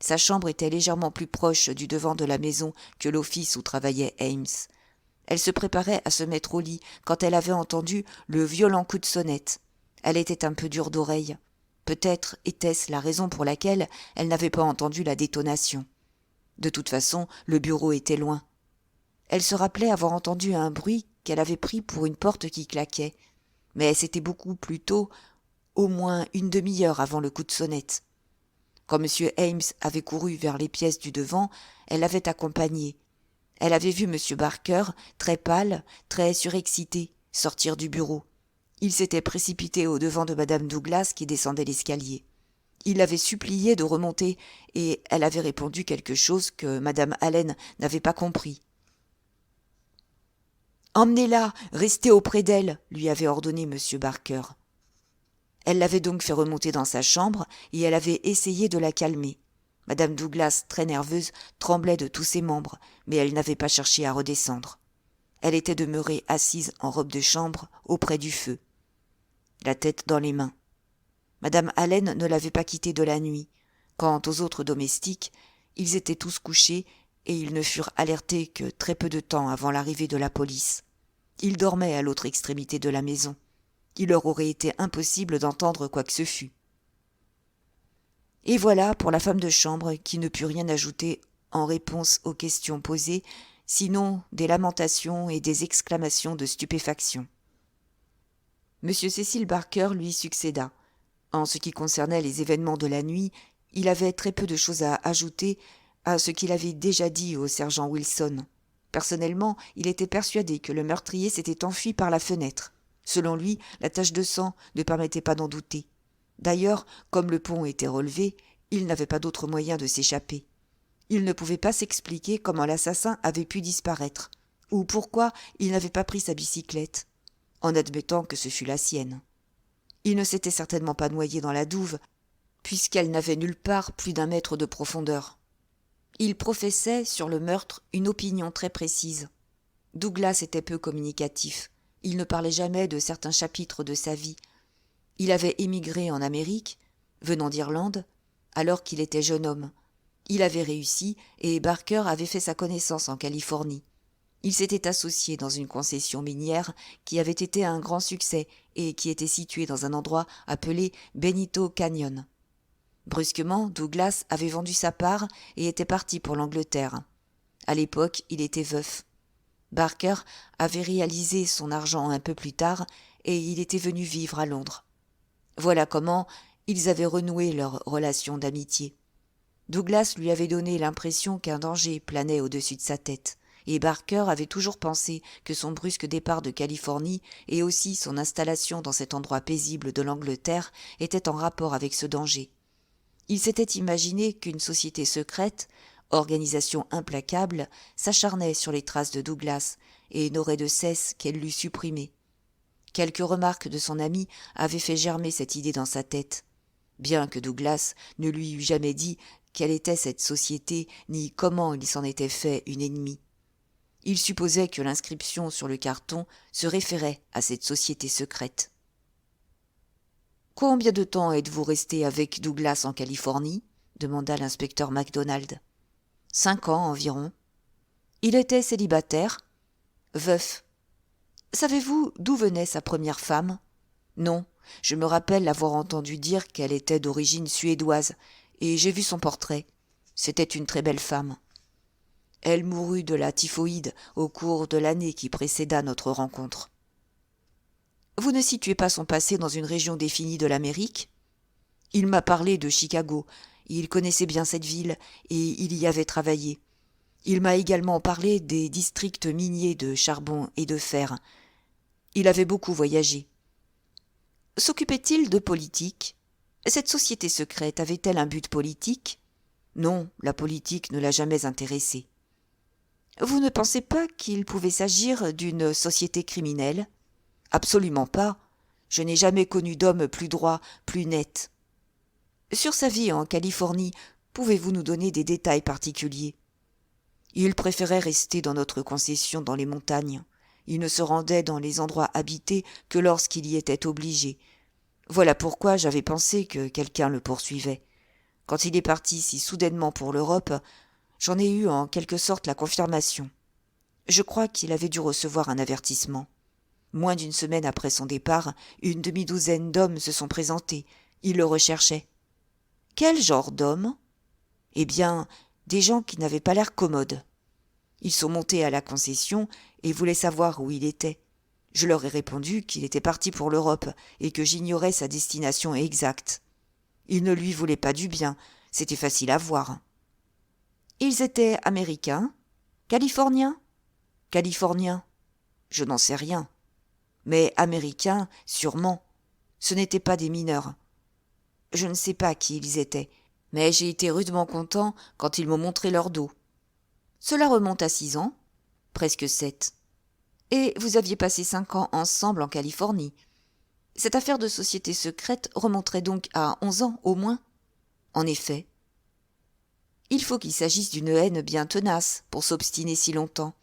Sa chambre était légèrement plus proche du devant de la maison que l'office où travaillait Ames. Elle se préparait à se mettre au lit quand elle avait entendu le violent coup de sonnette. Elle était un peu dure d'oreille. Peut-être était-ce la raison pour laquelle elle n'avait pas entendu la détonation. De toute façon, le bureau était loin. Elle se rappelait avoir entendu un bruit qu'elle avait pris pour une porte qui claquait. Mais c'était beaucoup plus tôt, au moins une demi-heure avant le coup de sonnette. Quand M. Ames avait couru vers les pièces du devant, elle l'avait accompagné. Elle avait vu M. Barker, très pâle, très surexcité, sortir du bureau. Il s'était précipité au-devant de madame Douglas qui descendait l'escalier. Il l'avait suppliée de remonter, et elle avait répondu quelque chose que madame Allen n'avait pas compris. « Emmenez-la, restez auprès d'elle » lui avait ordonné M. Barker. Elle l'avait donc fait remonter dans sa chambre, et elle avait essayé de la calmer. Madame Douglas, très nerveuse, tremblait de tous ses membres, mais elle n'avait pas cherché à redescendre. Elle était demeurée assise en robe de chambre, auprès du feu, la tête dans les mains. Madame Allen ne l'avait pas quittée de la nuit. Quant aux autres domestiques, ils étaient tous couchés et ils ne furent alertés que très peu de temps avant l'arrivée de la police. Ils dormaient à l'autre extrémité de la maison. Il leur aurait été impossible d'entendre quoi que ce fût. Et voilà pour la femme de chambre qui ne put rien ajouter en réponse aux questions posées, sinon des lamentations et des exclamations de stupéfaction. M. Cecil Barker lui succéda. En ce qui concernait les événements de la nuit, il avait très peu de choses à ajouter à ce qu'il avait déjà dit au sergent Wilson. Personnellement, il était persuadé que le meurtrier s'était enfui par la fenêtre. Selon lui, la tache de sang ne permettait pas d'en douter. D'ailleurs, comme le pont était relevé, il n'avait pas d'autre moyen de s'échapper. Il ne pouvait pas s'expliquer comment l'assassin avait pu disparaître, ou pourquoi il n'avait pas pris sa bicyclette, en admettant que ce fût la sienne. Il ne s'était certainement pas noyé dans la douve, puisqu'elle n'avait nulle part plus d'1 mètre de profondeur. Il professait sur le meurtre une opinion très précise. Douglas était peu communicatif. Il ne parlait jamais de certains chapitres de sa vie. Il avait émigré en Amérique, venant d'Irlande, alors qu'il était jeune homme. Il avait réussi et Barker avait fait sa connaissance en Californie. Il s'était associé dans une concession minière qui avait été un grand succès et qui était située dans un endroit appelé Benito Canyon. Brusquement, Douglas avait vendu sa part et était parti pour l'Angleterre. À l'époque, il était veuf. Barker avait réalisé son argent un peu plus tard et il était venu vivre à Londres. Voilà comment ils avaient renoué leur relation d'amitié. Douglas lui avait donné l'impression qu'un danger planait au-dessus de sa tête, et Barker avait toujours pensé que son brusque départ de Californie et aussi son installation dans cet endroit paisible de l'Angleterre étaient en rapport avec ce danger. Il s'était imaginé qu'une société secrète, organisation implacable, s'acharnait sur les traces de Douglas et n'aurait de cesse qu'elle l'eût supprimé. Quelques remarques de son ami avaient fait germer cette idée dans sa tête, bien que Douglas ne lui eût jamais dit quelle était cette société ni comment il s'en était fait une ennemie. Il supposait que l'inscription sur le carton se référait à cette société secrète. « Combien de temps êtes-vous resté avec Douglas en Californie » demanda l'inspecteur MacDonald. « 5 ans environ. »« Il était célibataire ?»« Veuf. »« Savez-vous d'où venait sa première femme ?»« Non, je me rappelle l'avoir entendu dire qu'elle était d'origine suédoise, et j'ai vu son portrait. C'était une très belle femme. Elle mourut de la typhoïde au cours de l'année qui précéda notre rencontre. » Vous ne situez pas son passé dans une région définie de l'Amérique ? Il m'a parlé de Chicago. Il connaissait bien cette ville et il y avait travaillé. Il m'a également parlé des districts miniers de charbon et de fer. Il avait beaucoup voyagé. S'occupait-il de politique ? Cette société secrète avait-elle un but politique ? Non, la politique ne l'a jamais intéressé. Vous ne pensez pas qu'il pouvait s'agir d'une société criminelle ? Absolument pas. Je n'ai jamais connu d'homme plus droit, plus net. Sur sa vie en Californie, pouvez-vous nous donner des détails particuliers ? Il préférait rester dans notre concession dans les montagnes. Il ne se rendait dans les endroits habités que lorsqu'il y était obligé. Voilà pourquoi j'avais pensé que quelqu'un le poursuivait. Quand il est parti si soudainement pour l'Europe, j'en ai eu en quelque sorte la confirmation. Je crois qu'il avait dû recevoir un avertissement. Moins d'1 semaine après son départ, une demi-douzaine d'hommes se sont présentés. Ils le recherchaient. Quel genre d'hommes ? Eh bien, des gens qui n'avaient pas l'air commodes. Ils sont montés à la concession et voulaient savoir où il était. Je leur ai répondu qu'il était parti pour l'Europe et que j'ignorais sa destination exacte. Ils ne lui voulaient pas du bien, c'était facile à voir. Ils étaient américains ? Californiens ? Californiens. Je n'en sais rien. Mais américains, sûrement. Ce n'étaient pas des mineurs. Je ne sais pas qui ils étaient, mais j'ai été rudement content quand ils m'ont montré leur dos. Cela remonte à 6 ans, presque 7. Et vous aviez passé 5 ans ensemble en Californie. Cette affaire de société secrète remonterait donc à 11 ans au moins. En effet. Il faut qu'il s'agisse d'une haine bien tenace pour s'obstiner si longtemps,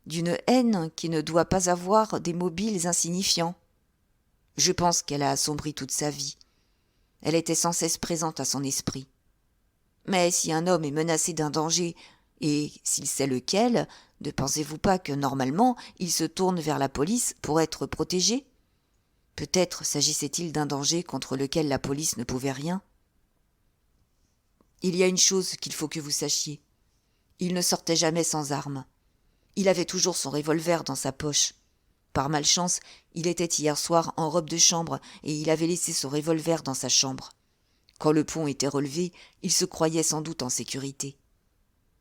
d'une haine qui ne doit pas avoir des mobiles insignifiants. Je pense qu'elle a assombri toute sa vie. Elle était sans cesse présente à son esprit. Mais si un homme est menacé d'un danger, et s'il sait lequel, ne pensez-vous pas que normalement il se tourne vers la police pour être protégé ? Peut-être s'agissait-il d'un danger contre lequel la police ne pouvait rien. Il y a une chose qu'il faut que vous sachiez. Il ne sortait jamais sans armes. Il avait toujours son revolver dans sa poche. Par malchance, il était hier soir en robe de chambre et il avait laissé son revolver dans sa chambre. Quand le pont était relevé, il se croyait sans doute en sécurité.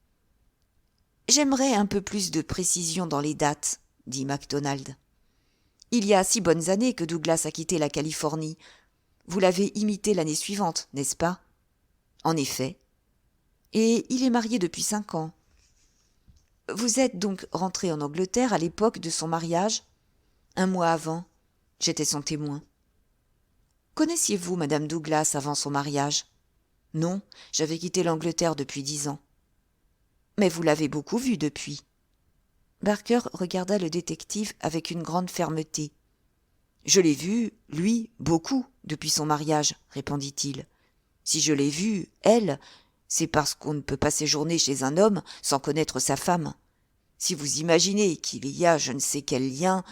« J'aimerais un peu plus de précision dans les dates, » dit MacDonald. « Il y a 6 bonnes années que Douglas a quitté la Californie. Vous l'avez imité l'année suivante, n'est-ce pas ? » « En effet. Et il est marié depuis 5 ans. Vous êtes donc rentré en Angleterre à l'époque de son mariage ? 1 mois avant. J'étais son témoin. Connaissiez-vous Madame Douglas avant son mariage ? Non, j'avais quitté l'Angleterre depuis 10 ans. Mais vous l'avez beaucoup vue depuis. Barker regarda le détective avec une grande fermeté. Je l'ai vu, lui, beaucoup, depuis son mariage, répondit-il. Si je l'ai vue, elle, c'est parce qu'on ne peut pas séjourner chez un homme sans connaître sa femme. Si vous imaginez qu'il y a je ne sais quel lien...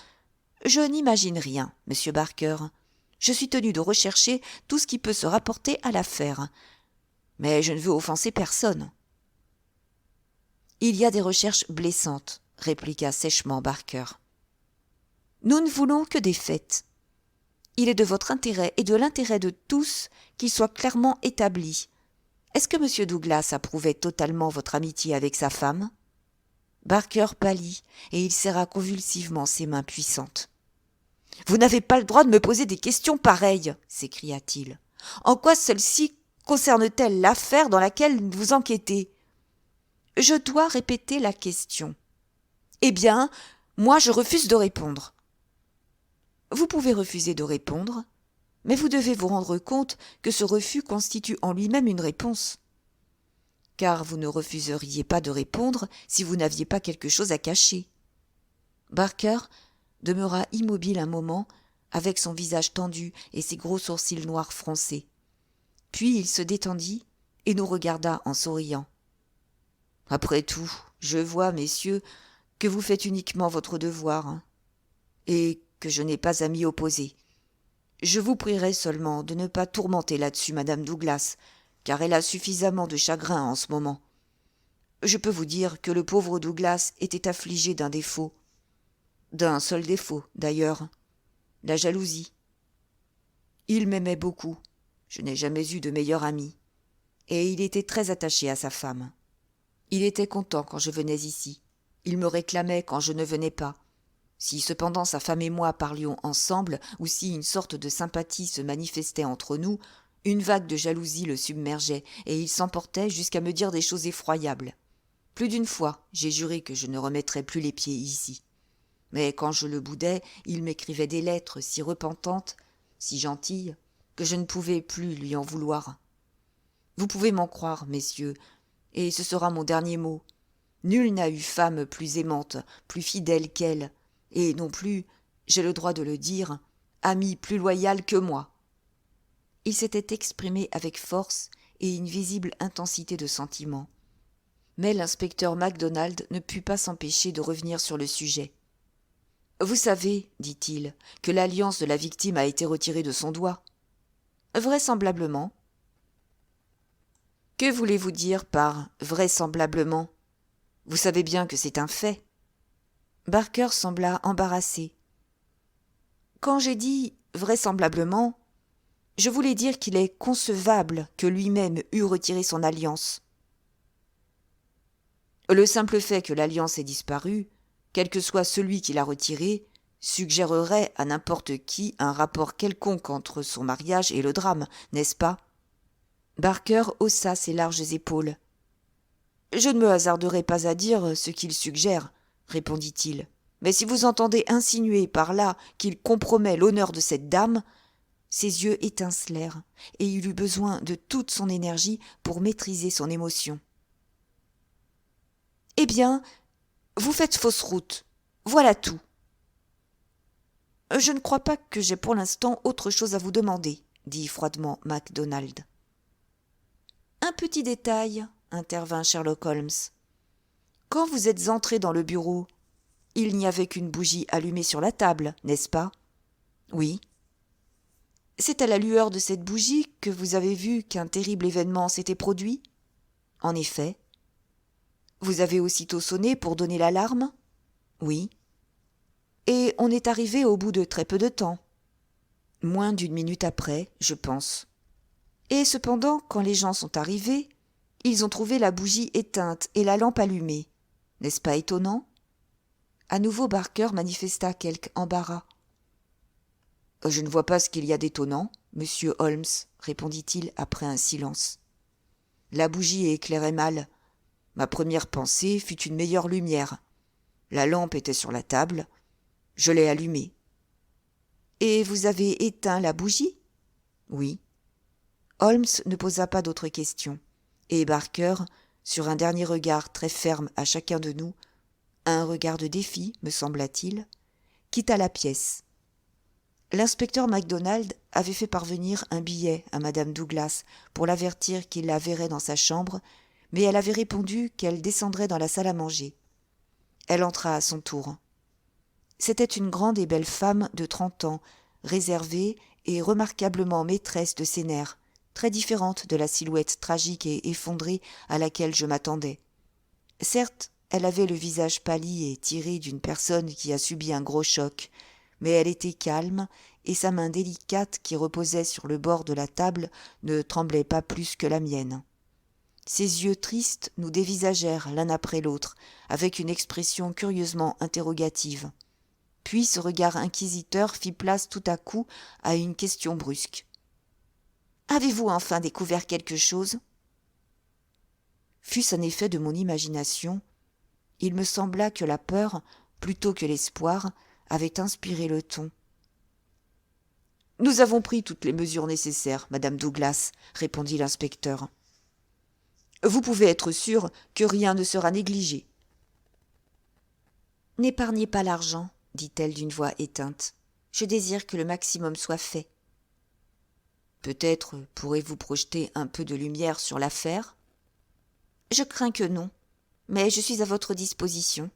Je n'imagine rien, monsieur Barker. Je suis tenu de rechercher tout ce qui peut se rapporter à l'affaire. Mais je ne veux offenser personne. Il y a des recherches blessantes, répliqua sèchement Barker. Nous ne voulons que des faits. Il est de votre intérêt et de l'intérêt de tous qu'il soit clairement établi. Est-ce que M. Douglas approuvait totalement votre amitié avec sa femme ? Barker pâlit et il serra convulsivement ses mains puissantes. « Vous n'avez pas le droit de me poser des questions pareilles !» s'écria-t-il. « En quoi celle-ci concerne-t-elle l'affaire dans laquelle vous enquêtez ?»« Je dois répéter la question. »« Eh bien, moi je refuse de répondre. » Vous pouvez refuser de répondre, mais vous devez vous rendre compte que ce refus constitue en lui-même une réponse. Car vous ne refuseriez pas de répondre si vous n'aviez pas quelque chose à cacher. Barker demeura immobile un moment, avec son visage tendu et ses gros sourcils noirs froncés. Puis il se détendit et nous regarda en souriant. « Après tout, je vois, messieurs, que vous faites uniquement votre devoir, et que je n'ai pas à m'y opposer. Je vous prierai seulement de ne pas tourmenter là-dessus Madame Douglas, car elle a suffisamment de chagrin en ce moment. Je peux vous dire que le pauvre Douglas était affligé d'un défaut. D'un seul défaut, d'ailleurs, la jalousie. Il m'aimait beaucoup, je n'ai jamais eu de meilleur ami, et il était très attaché à sa femme. Il était content quand je venais ici, il me réclamait quand je ne venais pas. Si cependant sa femme et moi parlions ensemble, ou si une sorte de sympathie se manifestait entre nous, une vague de jalousie le submergeait, et il s'emportait jusqu'à me dire des choses effroyables. Plus d'une fois, j'ai juré que je ne remettrais plus les pieds ici. Mais quand je le boudais, il m'écrivait des lettres si repentantes, si gentilles, que je ne pouvais plus lui en vouloir. Vous pouvez m'en croire, messieurs, et ce sera mon dernier mot. Nul n'a eu femme plus aimante, plus fidèle qu'elle, et non plus, j'ai le droit de le dire, ami plus loyal que moi. Il s'était exprimé avec force et une visible intensité de sentiment. Mais l'inspecteur MacDonald ne put pas s'empêcher de revenir sur le sujet. « Vous savez, dit-il, que l'alliance de la victime a été retirée de son doigt. »« Vraisemblablement. »« Que voulez-vous dire par « vraisemblablement » ? Vous savez bien que c'est un fait. » Barker sembla embarrassé. « Quand j'ai dit « vraisemblablement », je voulais dire qu'il est concevable que lui-même eût retiré son alliance. Le simple fait que l'alliance ait disparu, quel que soit celui qui l'a retirée, suggérerait à n'importe qui un rapport quelconque entre son mariage et le drame, n'est-ce pas ? Barker haussa ses larges épaules. « Je ne me hasarderai pas à dire ce qu'il suggère, » répondit-il. « Mais si vous entendez insinuer par là qu'il compromet l'honneur de cette dame… » Ses yeux étincelèrent, et il eut besoin de toute son énergie pour maîtriser son émotion. « Eh bien, vous faites fausse route. Voilà tout. »« Je ne crois pas que j'aie pour l'instant autre chose à vous demander, » dit froidement MacDonald. « Un petit détail, » intervint Sherlock Holmes. « Quand vous êtes entré dans le bureau, il n'y avait qu'une bougie allumée sur la table, n'est-ce pas ? » ?»« Oui. » « C'est à la lueur de cette bougie que vous avez vu qu'un terrible événement s'était produit ? » ?»« En effet. » »« Vous avez aussitôt sonné pour donner l'alarme ? » ?»« Oui. » »« Et on est arrivé au bout de très peu de temps. » »« Moins d'1 minute après, je pense. » »« Et cependant, quand les gens sont arrivés, ils ont trouvé la bougie éteinte et la lampe allumée. N'est-ce pas étonnant ? » À nouveau Barker manifesta quelque embarras. « Je ne vois pas ce qu'il y a d'étonnant, monsieur Holmes, » répondit-il après un silence. « La bougie éclairait mal. Ma première pensée fut une meilleure lumière. La lampe était sur la table. Je l'ai allumée. »« Et vous avez éteint la bougie ? » ?»« Oui. » Holmes ne posa pas d'autres questions, et Barker, sur un dernier regard très ferme à chacun de nous, un regard de défi, me sembla-t-il, quitta la pièce. L'inspecteur MacDonald avait fait parvenir un billet à madame Douglas pour l'avertir qu'il la verrait dans sa chambre, mais elle avait répondu qu'elle descendrait dans la salle à manger. Elle entra à son tour. C'était une grande et belle femme de 30 ans, réservée et remarquablement maîtresse de ses nerfs, très différente de la silhouette tragique et effondrée à laquelle je m'attendais. Certes, elle avait le visage pâli et tiré d'une personne qui a subi un gros choc, mais elle était calme, et sa main délicate qui reposait sur le bord de la table ne tremblait pas plus que la mienne. Ses yeux tristes nous dévisagèrent l'un après l'autre, avec une expression curieusement interrogative. Puis ce regard inquisiteur fit place tout à coup à une question brusque. « Avez-vous enfin découvert quelque chose ?» Fût-ce un effet de mon imagination, il me sembla que la peur, plutôt que l'espoir, avait inspiré le ton. « Nous avons pris toutes les mesures nécessaires, madame Douglas, » répondit l'inspecteur. « Vous pouvez être sûre que rien ne sera négligé. »« N'épargnez pas l'argent, » dit-elle d'une voix éteinte. « Je désire que le maximum soit fait. »« Peut-être pourrez-vous projeter un peu de lumière sur l'affaire ?»« Je crains que non, mais je suis à votre disposition. »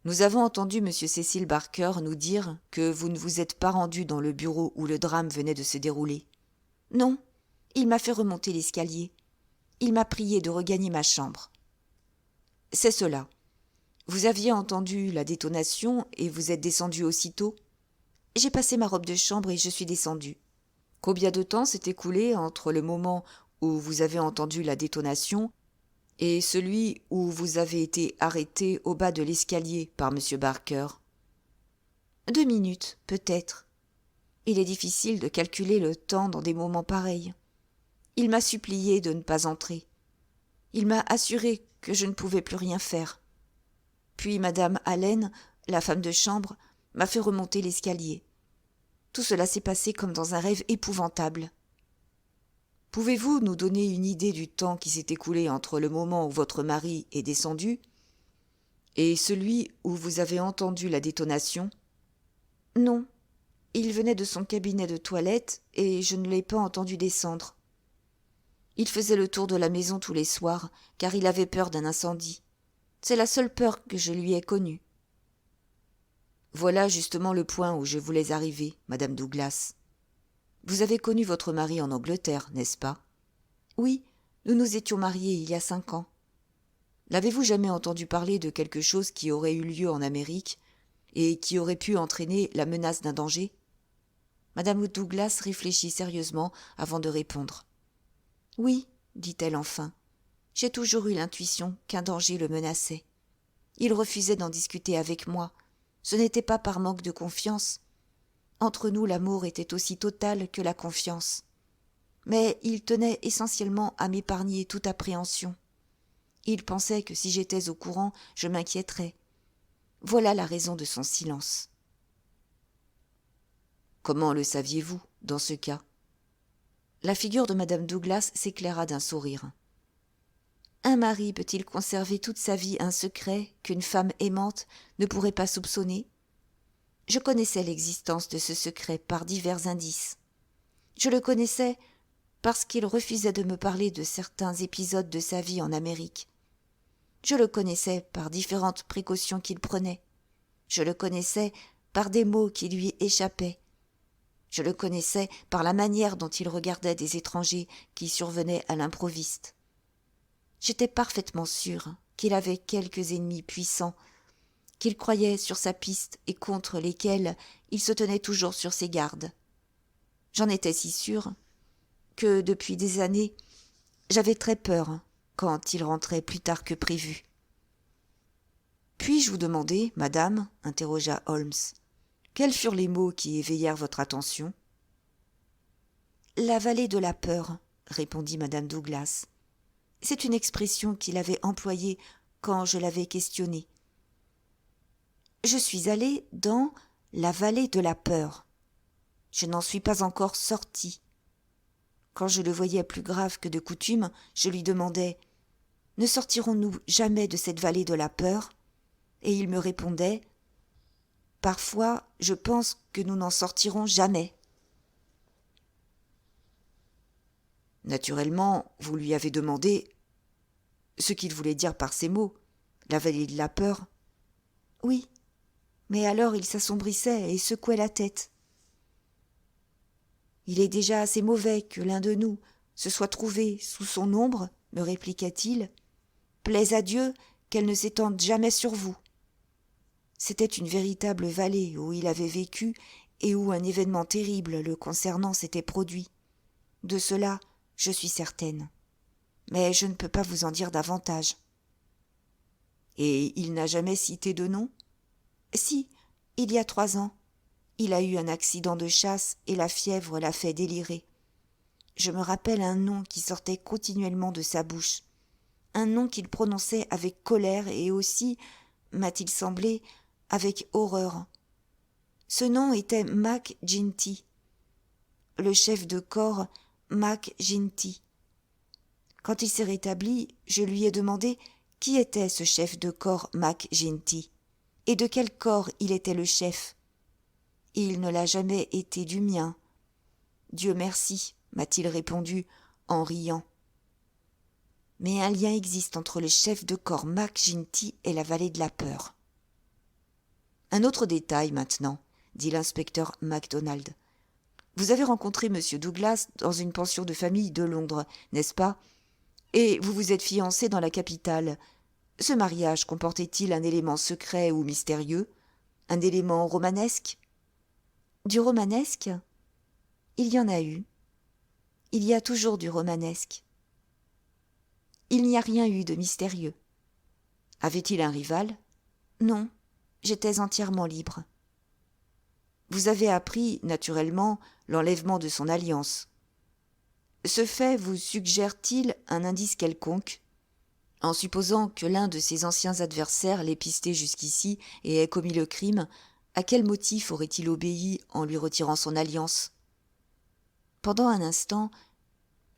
Nous avons entendu M. Cecil Barker nous dire que vous ne vous êtes pas rendu dans le bureau où le drame venait de se dérouler. Non, il m'a fait remonter l'escalier. Il m'a prié de regagner ma chambre. C'est cela. Vous aviez entendu la détonation et vous êtes descendu aussitôt ? J'ai passé ma robe de chambre et je suis descendu. Combien de temps s'est écoulé entre le moment où vous avez entendu la détonation et celui où vous avez été arrêté au bas de l'escalier par M. Barker ? 2 minutes, peut-être. Il est difficile de calculer le temps dans des moments pareils. Il m'a supplié de ne pas entrer. Il m'a assuré que je ne pouvais plus rien faire. Puis madame Allen, la femme de chambre, m'a fait remonter l'escalier. Tout cela s'est passé comme dans un rêve épouvantable. Pouvez-vous nous donner une idée du temps qui s'est écoulé entre le moment où votre mari est descendu et celui où vous avez entendu la détonation ? Non, il venait de son cabinet de toilette et je ne l'ai pas entendu descendre. Il faisait le tour de la maison tous les soirs, car il avait peur d'un incendie. C'est la seule peur que je lui ai connue. Voilà justement le point où je voulais arriver, madame Douglas. Vous avez connu votre mari en Angleterre, n'est-ce pas ? Oui, nous nous étions mariés il y a 5 ans. N'avez-vous jamais entendu parler de quelque chose qui aurait eu lieu en Amérique et qui aurait pu entraîner la menace d'un danger ? Madame Douglas réfléchit sérieusement avant de répondre. Oui, dit-elle enfin, j'ai toujours eu l'intuition qu'un danger le menaçait. Il refusait d'en discuter avec moi. Ce n'était pas par manque de confiance. Entre nous, l'amour était aussi total que la confiance. Mais il tenait essentiellement à m'épargner toute appréhension. Il pensait que si j'étais au courant, je m'inquiéterais. Voilà la raison de son silence. Comment le saviez-vous, dans ce cas? La figure de madame Douglas s'éclaira d'un sourire. Un mari peut-il conserver toute sa vie un secret qu'une femme aimante ne pourrait pas soupçonner? Je connaissais l'existence de ce secret par divers indices. Je le connaissais parce qu'il refusait de me parler de certains épisodes de sa vie en Amérique. Je le connaissais par différentes précautions qu'il prenait. Je le connaissais par des mots qui lui échappaient. Je le connaissais par la manière dont il regardait des étrangers qui survenaient à l'improviste. J'étais parfaitement sûre qu'il avait quelques ennemis puissants, qu'il croyait sur sa piste et contre lesquels il se tenait toujours sur ses gardes. J'en étais si sûre que, depuis des années, j'avais très peur quand il rentrait plus tard que prévu. « Puis-je vous demander, madame, interrogea Holmes, quels furent les mots qui éveillèrent votre attention ?»« La vallée de la peur, » répondit madame Douglas. C'est une expression qu'il avait employée quand je l'avais questionné. Je suis allée dans la vallée de la peur. Je n'en suis pas encore sortie. Quand je le voyais plus grave que de coutume, je lui demandais « Ne sortirons-nous jamais de cette vallée de la peur ?» Et il me répondait « Parfois, je pense que nous n'en sortirons jamais. » Naturellement, vous lui avez demandé ce qu'il voulait dire par ces mots, la vallée de la peur. Oui, mais alors il s'assombrissait et secouait la tête. Il est déjà assez mauvais que l'un de nous se soit trouvé sous son ombre, me répliqua-t-il. Plaise à Dieu qu'elle ne s'étende jamais sur vous. C'était une véritable vallée où il avait vécu et où un événement terrible le concernant s'était produit. De cela, je suis certaine. Mais je ne peux pas vous en dire davantage. Et il n'a jamais cité de nom ? Si, il y a 3 ans. Il a eu un accident de chasse et la fièvre l'a fait délirer. Je me rappelle un nom qui sortait continuellement de sa bouche. Un nom qu'il prononçait avec colère et aussi, m'a-t-il semblé, avec horreur. Ce nom était Mac Ginty. Le chef de corps Mac Ginty. Quand il s'est rétabli, je lui ai demandé qui était ce chef de corps Mac Ginty et de quel corps il était le chef. Il ne l'a jamais été du mien. Dieu merci, m'a-t-il répondu en riant. Mais un lien existe entre le chef de corps Mac Ginty et la vallée de la peur. Un autre détail maintenant, dit l'inspecteur MacDonald. Vous avez rencontré M. Douglas dans une pension de famille de Londres, n'est-ce pas? Et vous vous êtes fiancé dans la capitale. Ce mariage comportait-il un élément secret ou mystérieux? Un élément romanesque? Du romanesque? Il y en a eu. Il y a toujours du romanesque. Il n'y a rien eu de mystérieux. Avait-il un rival? Non, j'étais entièrement libre. Vous avez appris, naturellement, l'enlèvement de son alliance. Ce fait vous suggère-t-il un indice quelconque? En supposant que l'un de ses anciens adversaires l'ait pisté jusqu'ici et ait commis le crime, à quel motif aurait-il obéi en lui retirant son alliance? Pendant un instant,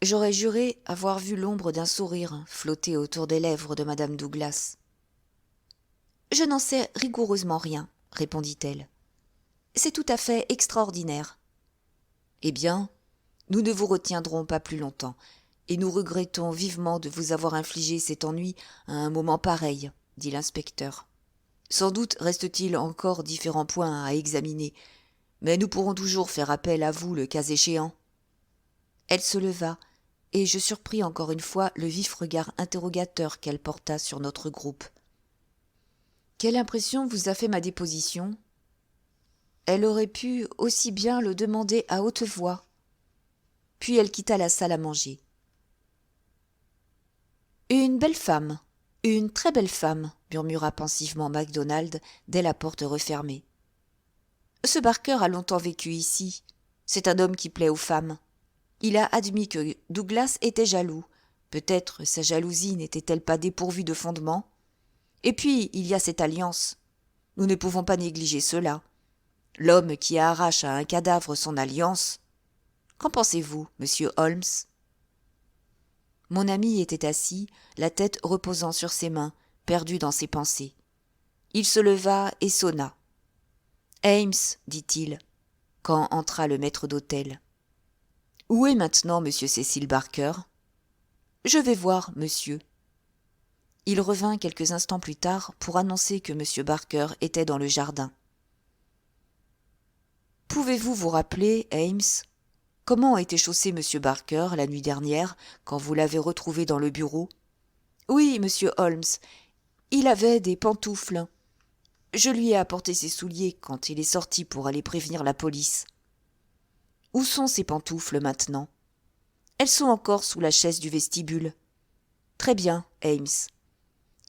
j'aurais juré avoir vu l'ombre d'un sourire flotter autour des lèvres de madame Douglas. « Je n'en sais rigoureusement rien, » répondit-elle. « C'est tout à fait extraordinaire. »« Eh bien, nous ne vous retiendrons pas plus longtemps, et nous regrettons vivement de vous avoir infligé cet ennui à un moment pareil, » dit l'inspecteur. « Sans doute reste-t-il encore différents points à examiner, mais nous pourrons toujours faire appel à vous le cas échéant. » Elle se leva, et je surpris encore une fois le vif regard interrogateur qu'elle porta sur notre groupe. « Quelle impression vous a fait ma déposition ?» Elle aurait pu aussi bien le demander à haute voix. Puis elle quitta la salle à manger. « Une belle femme, une très belle femme, » murmura pensivement MacDonald dès la porte refermée. « Ce Barker a longtemps vécu ici. C'est un homme qui plaît aux femmes. Il a admis que Douglas était jaloux. Peut-être sa jalousie n'était-elle pas dépourvue de fondement. Et puis, il y a cette alliance. Nous ne pouvons pas négliger cela. L'homme qui arrache à un cadavre son alliance. Qu'en pensez-vous, monsieur Holmes ? Mon ami était assis, la tête reposant sur ses mains, perdu dans ses pensées. Il se leva et sonna. « Ames, dit-il, quand entra le maître d'hôtel. « Où est maintenant monsieur Cecil Barker ?»« Je vais voir, monsieur. » Il revint quelques instants plus tard pour annoncer que monsieur Barker était dans le jardin. « Pouvez-vous vous rappeler, Ames, comment était chaussé monsieur Barker la nuit dernière quand vous l'avez retrouvé dans le bureau ? » ?»« Oui, monsieur Holmes, il avait des pantoufles. Je lui ai apporté ses souliers quand il est sorti pour aller prévenir la police. » »« Où sont ces pantoufles maintenant ? » ?»« Elles sont encore sous la chaise du vestibule. »« Très bien, Ames.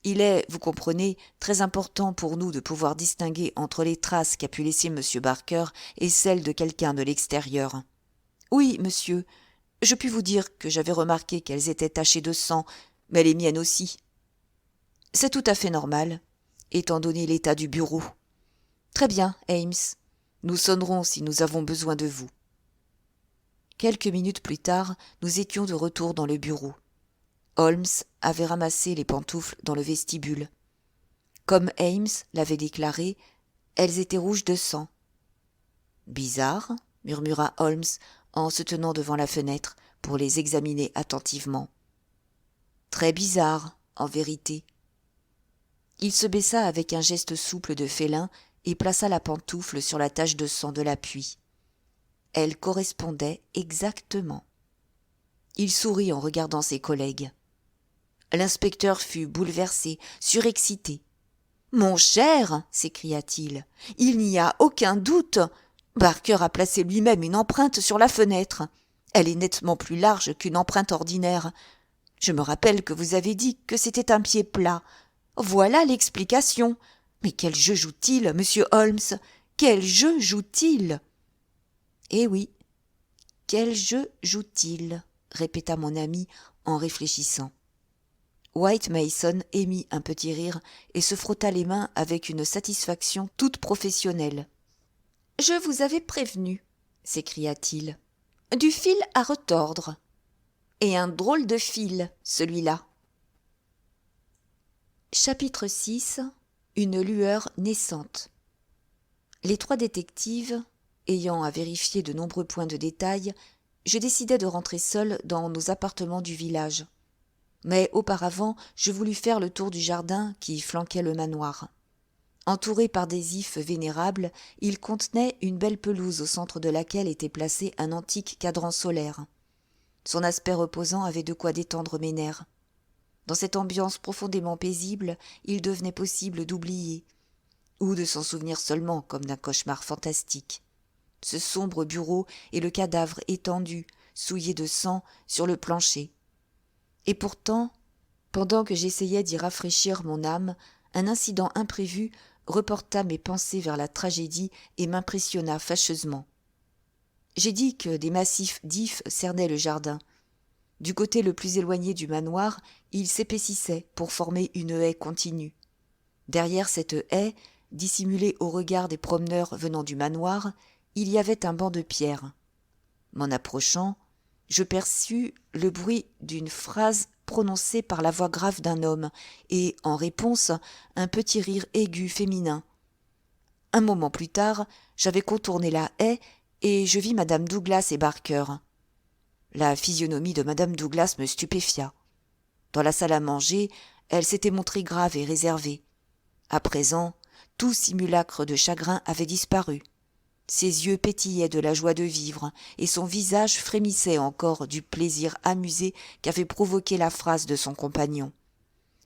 Il est, vous comprenez, très important pour nous de pouvoir distinguer entre les traces qu'a pu laisser monsieur Barker et celles de quelqu'un de l'extérieur. »« Oui, monsieur, je puis vous dire que j'avais remarqué qu'elles étaient tachées de sang, mais les miennes aussi. »« C'est tout à fait normal, étant donné l'état du bureau. »« Très bien, Ames. Nous sonnerons si nous avons besoin de vous. » Quelques minutes plus tard, nous étions de retour dans le bureau. Holmes avait ramassé les pantoufles dans le vestibule. Comme Ames l'avait déclaré, elles étaient rouges de sang. « Bizarre, » murmura Holmes en se tenant devant la fenêtre pour les examiner attentivement. « Très bizarre, en vérité. » Il se baissa avec un geste souple de félin et plaça la pantoufle sur la tache de sang de l'appui. Elle correspondait exactement. Il sourit en regardant ses collègues. L'inspecteur fut bouleversé, surexcité. « Mon cher !» s'écria-t-il, « il n'y a aucun doute. Barker a placé lui-même une empreinte sur la fenêtre. Elle est nettement plus large qu'une empreinte ordinaire. Je me rappelle que vous avez dit que c'était un pied plat. Voilà l'explication. Mais quel jeu joue-t-il, monsieur Holmes ? Quel jeu joue-t-il ? » « Eh oui, quel jeu joue-t-il » répéta mon ami en réfléchissant. White Mason émit un petit rire et se frotta les mains avec une satisfaction toute professionnelle. « Je vous avais prévenu, » s'écria-t-il. « Du fil à retordre. Et un drôle de fil, celui-là. » Chapitre 6. Une lueur naissante. Les trois détectives, ayant à vérifier de nombreux points de détail, je décidai de rentrer seul dans nos appartements du village. Mais auparavant, je voulus faire le tour du jardin qui flanquait le manoir. Entouré par des ifs vénérables, il contenait une belle pelouse au centre de laquelle était placé un antique cadran solaire. Son aspect reposant avait de quoi détendre mes nerfs. Dans cette ambiance profondément paisible, il devenait possible d'oublier, ou de s'en souvenir seulement comme d'un cauchemar fantastique. Ce sombre bureau et le cadavre étendu, souillé de sang, sur le plancher. Et pourtant, pendant que j'essayais d'y rafraîchir mon âme, un incident imprévu reporta mes pensées vers la tragédie et m'impressionna fâcheusement. J'ai dit que des massifs d'ifs cernaient le jardin. Du côté le plus éloigné du manoir, il s'épaississait pour former une haie continue. Derrière cette haie, dissimulée au regard des promeneurs venant du manoir, il y avait un banc de pierre. M'en approchant, je perçus le bruit d'une phrase prononcée par la voix grave d'un homme et, en réponse, un petit rire aigu féminin. Un moment plus tard, j'avais contourné la haie et je vis madame Douglas et Barker. La physionomie de madame Douglas me stupéfia. Dans la salle à manger, elle s'était montrée grave et réservée. À présent, tout simulacre de chagrin avait disparu. Ses yeux pétillaient de la joie de vivre, et son visage frémissait encore du plaisir amusé qu'avait provoqué la phrase de son compagnon.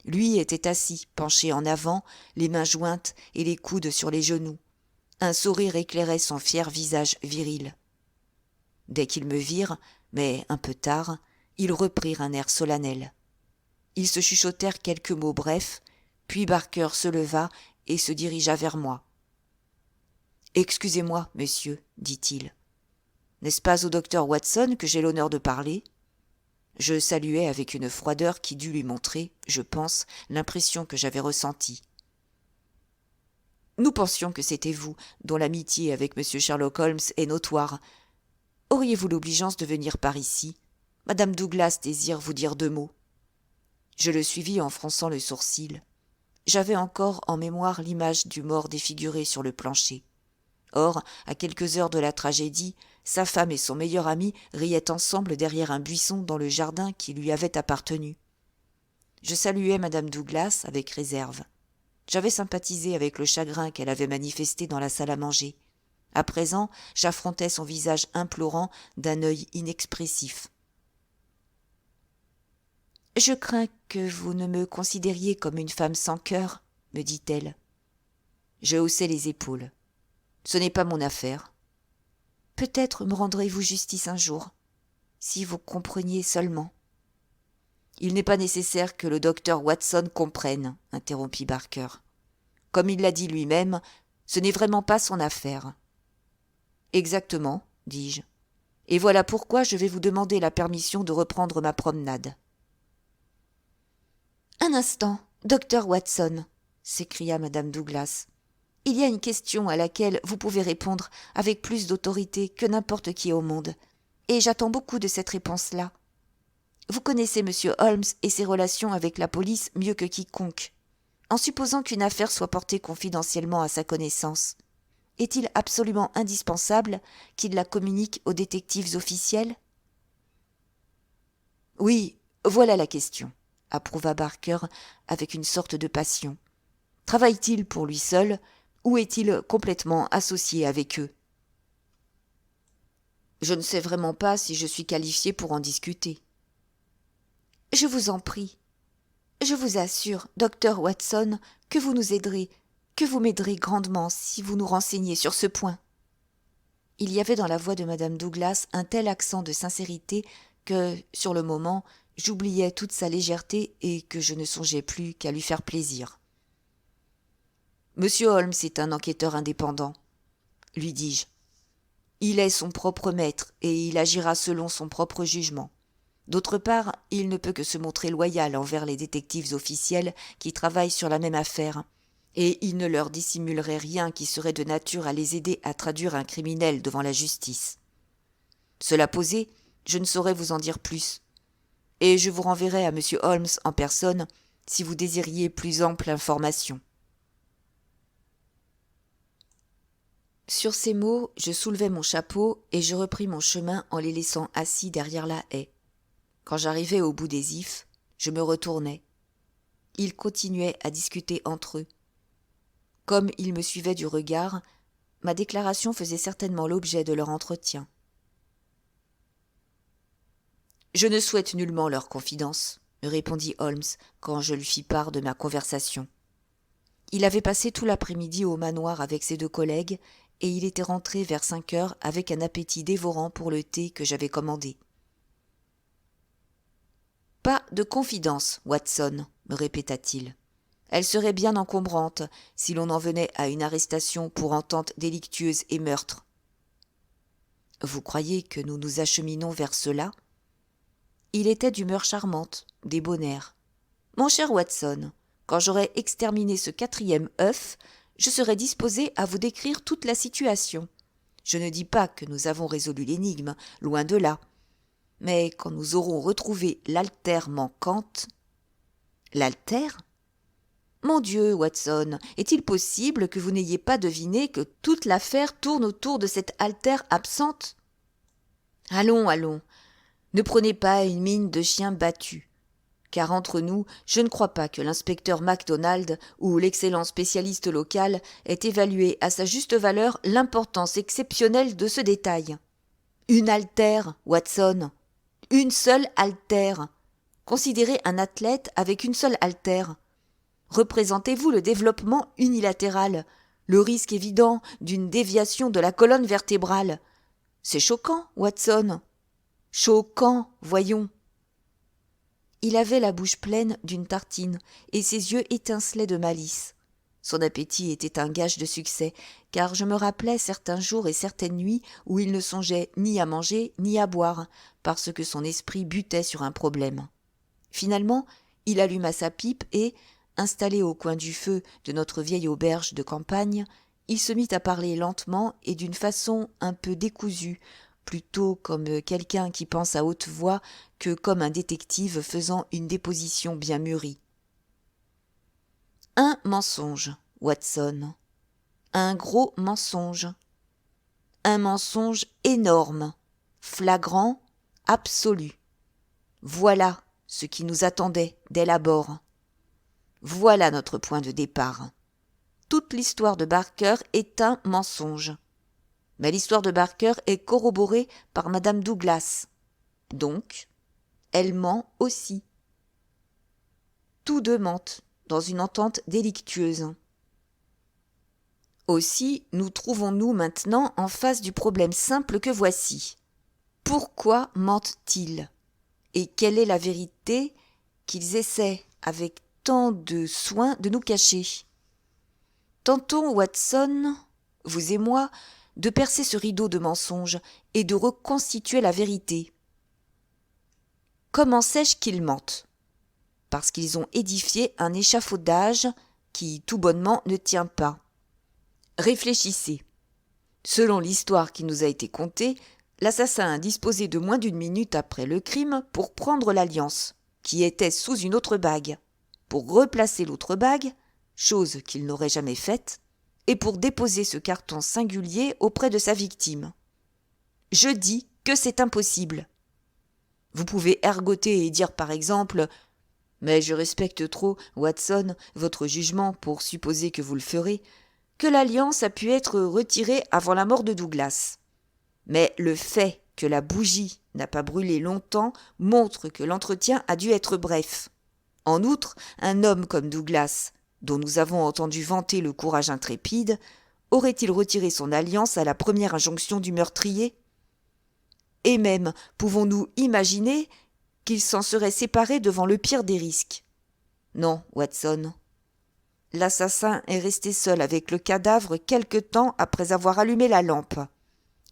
Lui était assis, penché en avant, les mains jointes et les coudes sur les genoux. Un sourire éclairait son fier visage viril. Dès qu'ils me virent, mais un peu tard, ils reprirent un air solennel. Ils se chuchotèrent quelques mots brefs, puis Barker se leva et se dirigea vers moi. « Excusez-moi, monsieur, dit-il. » N'est-ce pas au docteur Watson que j'ai l'honneur de parler ?» Je saluai avec une froideur qui dut lui montrer, je pense, l'impression que j'avais ressentie. « Nous pensions que c'était vous, dont l'amitié avec M. Sherlock Holmes est notoire. Auriez-vous l'obligeance de venir par ici ? Madame Douglas désire vous dire 2 mots. » Je le suivis en fronçant le sourcil. J'avais encore en mémoire l'image du mort défiguré sur le plancher. Or, à quelques heures de la tragédie, sa femme et son meilleur ami riaient ensemble derrière un buisson dans le jardin qui lui avait appartenu. Je saluai madame Douglas avec réserve. J'avais sympathisé avec le chagrin qu'elle avait manifesté dans la salle à manger. À présent, j'affrontais son visage implorant d'un œil inexpressif. « Je crains que vous ne me considériez comme une femme sans cœur, » me dit-elle. Je haussai les épaules. « Ce n'est pas mon affaire. »« Peut-être me rendrez-vous justice un jour, si vous compreniez seulement. »« Il n'est pas nécessaire que le docteur Watson comprenne, » interrompit Barker. « Comme il l'a dit lui-même, ce n'est vraiment pas son affaire. »« Exactement, » dis-je. « Et voilà pourquoi je vais vous demander la permission de reprendre ma promenade. »« Un instant, docteur Watson, » s'écria madame Douglas. « Il y a une question à laquelle vous pouvez répondre avec plus d'autorité que n'importe qui au monde, et j'attends beaucoup de cette réponse-là. Vous connaissez M. Holmes et ses relations avec la police mieux que quiconque. En supposant qu'une affaire soit portée confidentiellement à sa connaissance, est-il absolument indispensable qu'il la communique aux détectives officiels ? » « Oui, voilà la question, » approuva Barker avec une sorte de passion. « Travaille-t-il pour lui seul ou est-il complètement associé avec eux ? » Je ne sais vraiment pas si je suis qualifié pour en discuter. « Je vous en prie. Je vous assure, docteur Watson, que vous nous aiderez, que vous m'aiderez grandement si vous nous renseignez sur ce point. » Il y avait dans la voix de madame Douglas un tel accent de sincérité que, sur le moment, j'oubliais toute sa légèreté et que je ne songeais plus qu'à lui faire plaisir. « Monsieur Holmes est un enquêteur indépendant, » lui dis-je. « Il est son propre maître et il agira selon son propre jugement. D'autre part, il ne peut que se montrer loyal envers les détectives officiels qui travaillent sur la même affaire, et il ne leur dissimulerait rien qui serait de nature à les aider à traduire un criminel devant la justice. Cela posé, je ne saurais vous en dire plus, et je vous renverrai à M. Holmes en personne si vous désiriez plus ample information. » Sur ces mots, je soulevai mon chapeau et je repris mon chemin en les laissant assis derrière la haie. Quand j'arrivai au bout des ifs, je me retournai. Ils continuaient à discuter entre eux. Comme ils me suivaient du regard, ma déclaration faisait certainement l'objet de leur entretien. « Je ne souhaite nullement leur confidence, » me répondit Holmes quand je lui fis part de ma conversation. Il avait passé tout l'après-midi au manoir avec ses 2 collègues et il était rentré vers 5 heures avec un appétit dévorant pour le thé que j'avais commandé. « Pas de confidence, Watson, » me répéta-t-il. « Elle serait bien encombrante si l'on en venait à une arrestation pour entente délictueuse et meurtre. » « Vous croyez que nous nous acheminons vers cela ? » Il était d'humeur charmante, débonnaire. « Mon cher Watson, quand j'aurai exterminé ce 4e œuf, je serai disposé à vous décrire toute la situation. Je ne dis pas que nous avons résolu l'énigme, loin de là. Mais quand nous aurons retrouvé l'altère manquante... » « L'altère ? Mon Dieu, Watson, est-il possible que vous n'ayez pas deviné que toute l'affaire tourne autour de cette altère absente ? Allons, allons, ne prenez pas une mine de chien battu. Car entre nous, je ne crois pas que l'inspecteur MacDonald ou l'excellent spécialiste local ait évalué à sa juste valeur l'importance exceptionnelle de ce détail. Une altère, Watson, une seule altère. Considérez un athlète avec une seule altère. Représentez-vous le développement unilatéral, le risque évident d'une déviation de la colonne vertébrale. C'est choquant, Watson. Choquant, voyons. Il avait la bouche pleine d'une tartine et ses yeux étincelaient de malice. Son appétit était un gage de succès, car je me rappelais certains jours et certaines nuits où il ne songeait ni à manger ni à boire, parce que son esprit butait sur un problème. Finalement, il alluma sa pipe et, installé au coin du feu de notre vieille auberge de campagne, il se mit à parler lentement et d'une façon un peu décousue, plutôt comme quelqu'un qui pense à haute voix que comme un détective faisant une déposition bien mûrie. Un mensonge, Watson. Un gros mensonge. Un mensonge énorme, flagrant, absolu. Voilà ce qui nous attendait dès l'abord. Voilà notre point de départ. Toute l'histoire de Barker est un mensonge. Mais l'histoire de Barker est corroborée par Madame Douglas. Donc, elle ment aussi. Tous deux mentent, dans une entente délictueuse. Aussi, nous trouvons-nous maintenant en face du problème simple que voici. Pourquoi mentent-ils ? Et quelle est la vérité qu'ils essaient, avec tant de soin, de nous cacher ? Tentons, Watson, vous et moi, de percer ce rideau de mensonges et de reconstituer la vérité. Comment sais-je qu'ils mentent ? Parce qu'ils ont édifié un échafaudage qui, tout bonnement, ne tient pas. Réfléchissez. Selon l'histoire qui nous a été contée, l'assassin a disposé de moins d'une minute après le crime pour prendre l'alliance, qui était sous une autre bague, pour replacer l'autre bague, chose qu'il n'aurait jamais faite, et pour déposer ce carton singulier auprès de sa victime. Je dis que c'est impossible. Vous pouvez ergoter et dire par exemple « Mais je respecte trop, Watson, votre jugement pour supposer que vous le ferez », que l'alliance a pu être retirée avant la mort de Douglas. Mais le fait que la bougie n'a pas brûlé longtemps montre que l'entretien a dû être bref. En outre, un homme comme Douglas, dont nous avons entendu vanter le courage intrépide, aurait-il retiré son alliance à la première injonction du meurtrier ? Et même, pouvons-nous imaginer qu'il s'en serait séparé devant le pire des risques ? Non, Watson. L'assassin est resté seul avec le cadavre quelque temps après avoir allumé la lampe.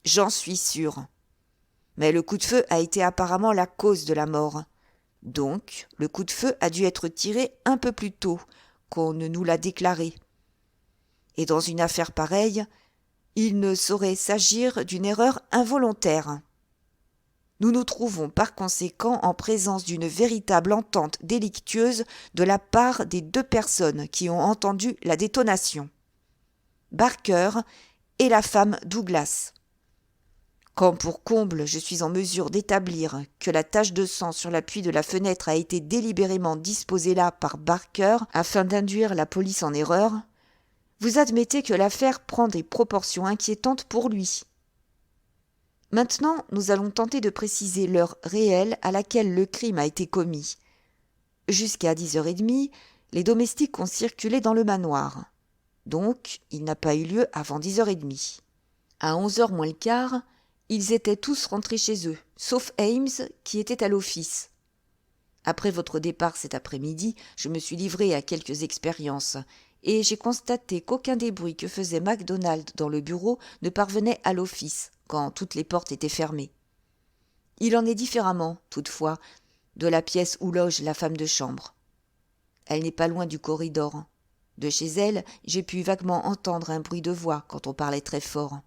J'en suis sûr. Mais le coup de feu a été apparemment la cause de la mort. Donc, le coup de feu a dû être tiré un peu plus tôt qu'on ne nous l'a déclaré. Et dans une affaire pareille, il ne saurait s'agir d'une erreur involontaire. Nous nous trouvons par conséquent en présence d'une véritable entente délictueuse de la part des deux personnes qui ont entendu la détonation. Barker et la femme Douglas. Quand pour comble je suis en mesure d'établir que la tache de sang sur l'appui de la fenêtre a été délibérément disposée là par Barker afin d'induire la police en erreur, vous admettez que l'affaire prend des proportions inquiétantes pour lui. Maintenant, nous allons tenter de préciser l'heure réelle à laquelle le crime a été commis. Jusqu'à 10h30, les domestiques ont circulé dans le manoir. Donc, il n'a pas eu lieu avant 10h30. À 11h moins le quart, ils étaient tous rentrés chez eux, sauf Ames qui était à l'office. Après votre départ cet après-midi, je me suis livré à quelques expériences et j'ai constaté qu'aucun des bruits que faisait MacDonald dans le bureau ne parvenait à l'office quand toutes les portes étaient fermées. Il en est différemment, toutefois, de la pièce où loge la femme de chambre. Elle n'est pas loin du corridor. De chez elle, j'ai pu vaguement entendre un bruit de voix quand on parlait très fort.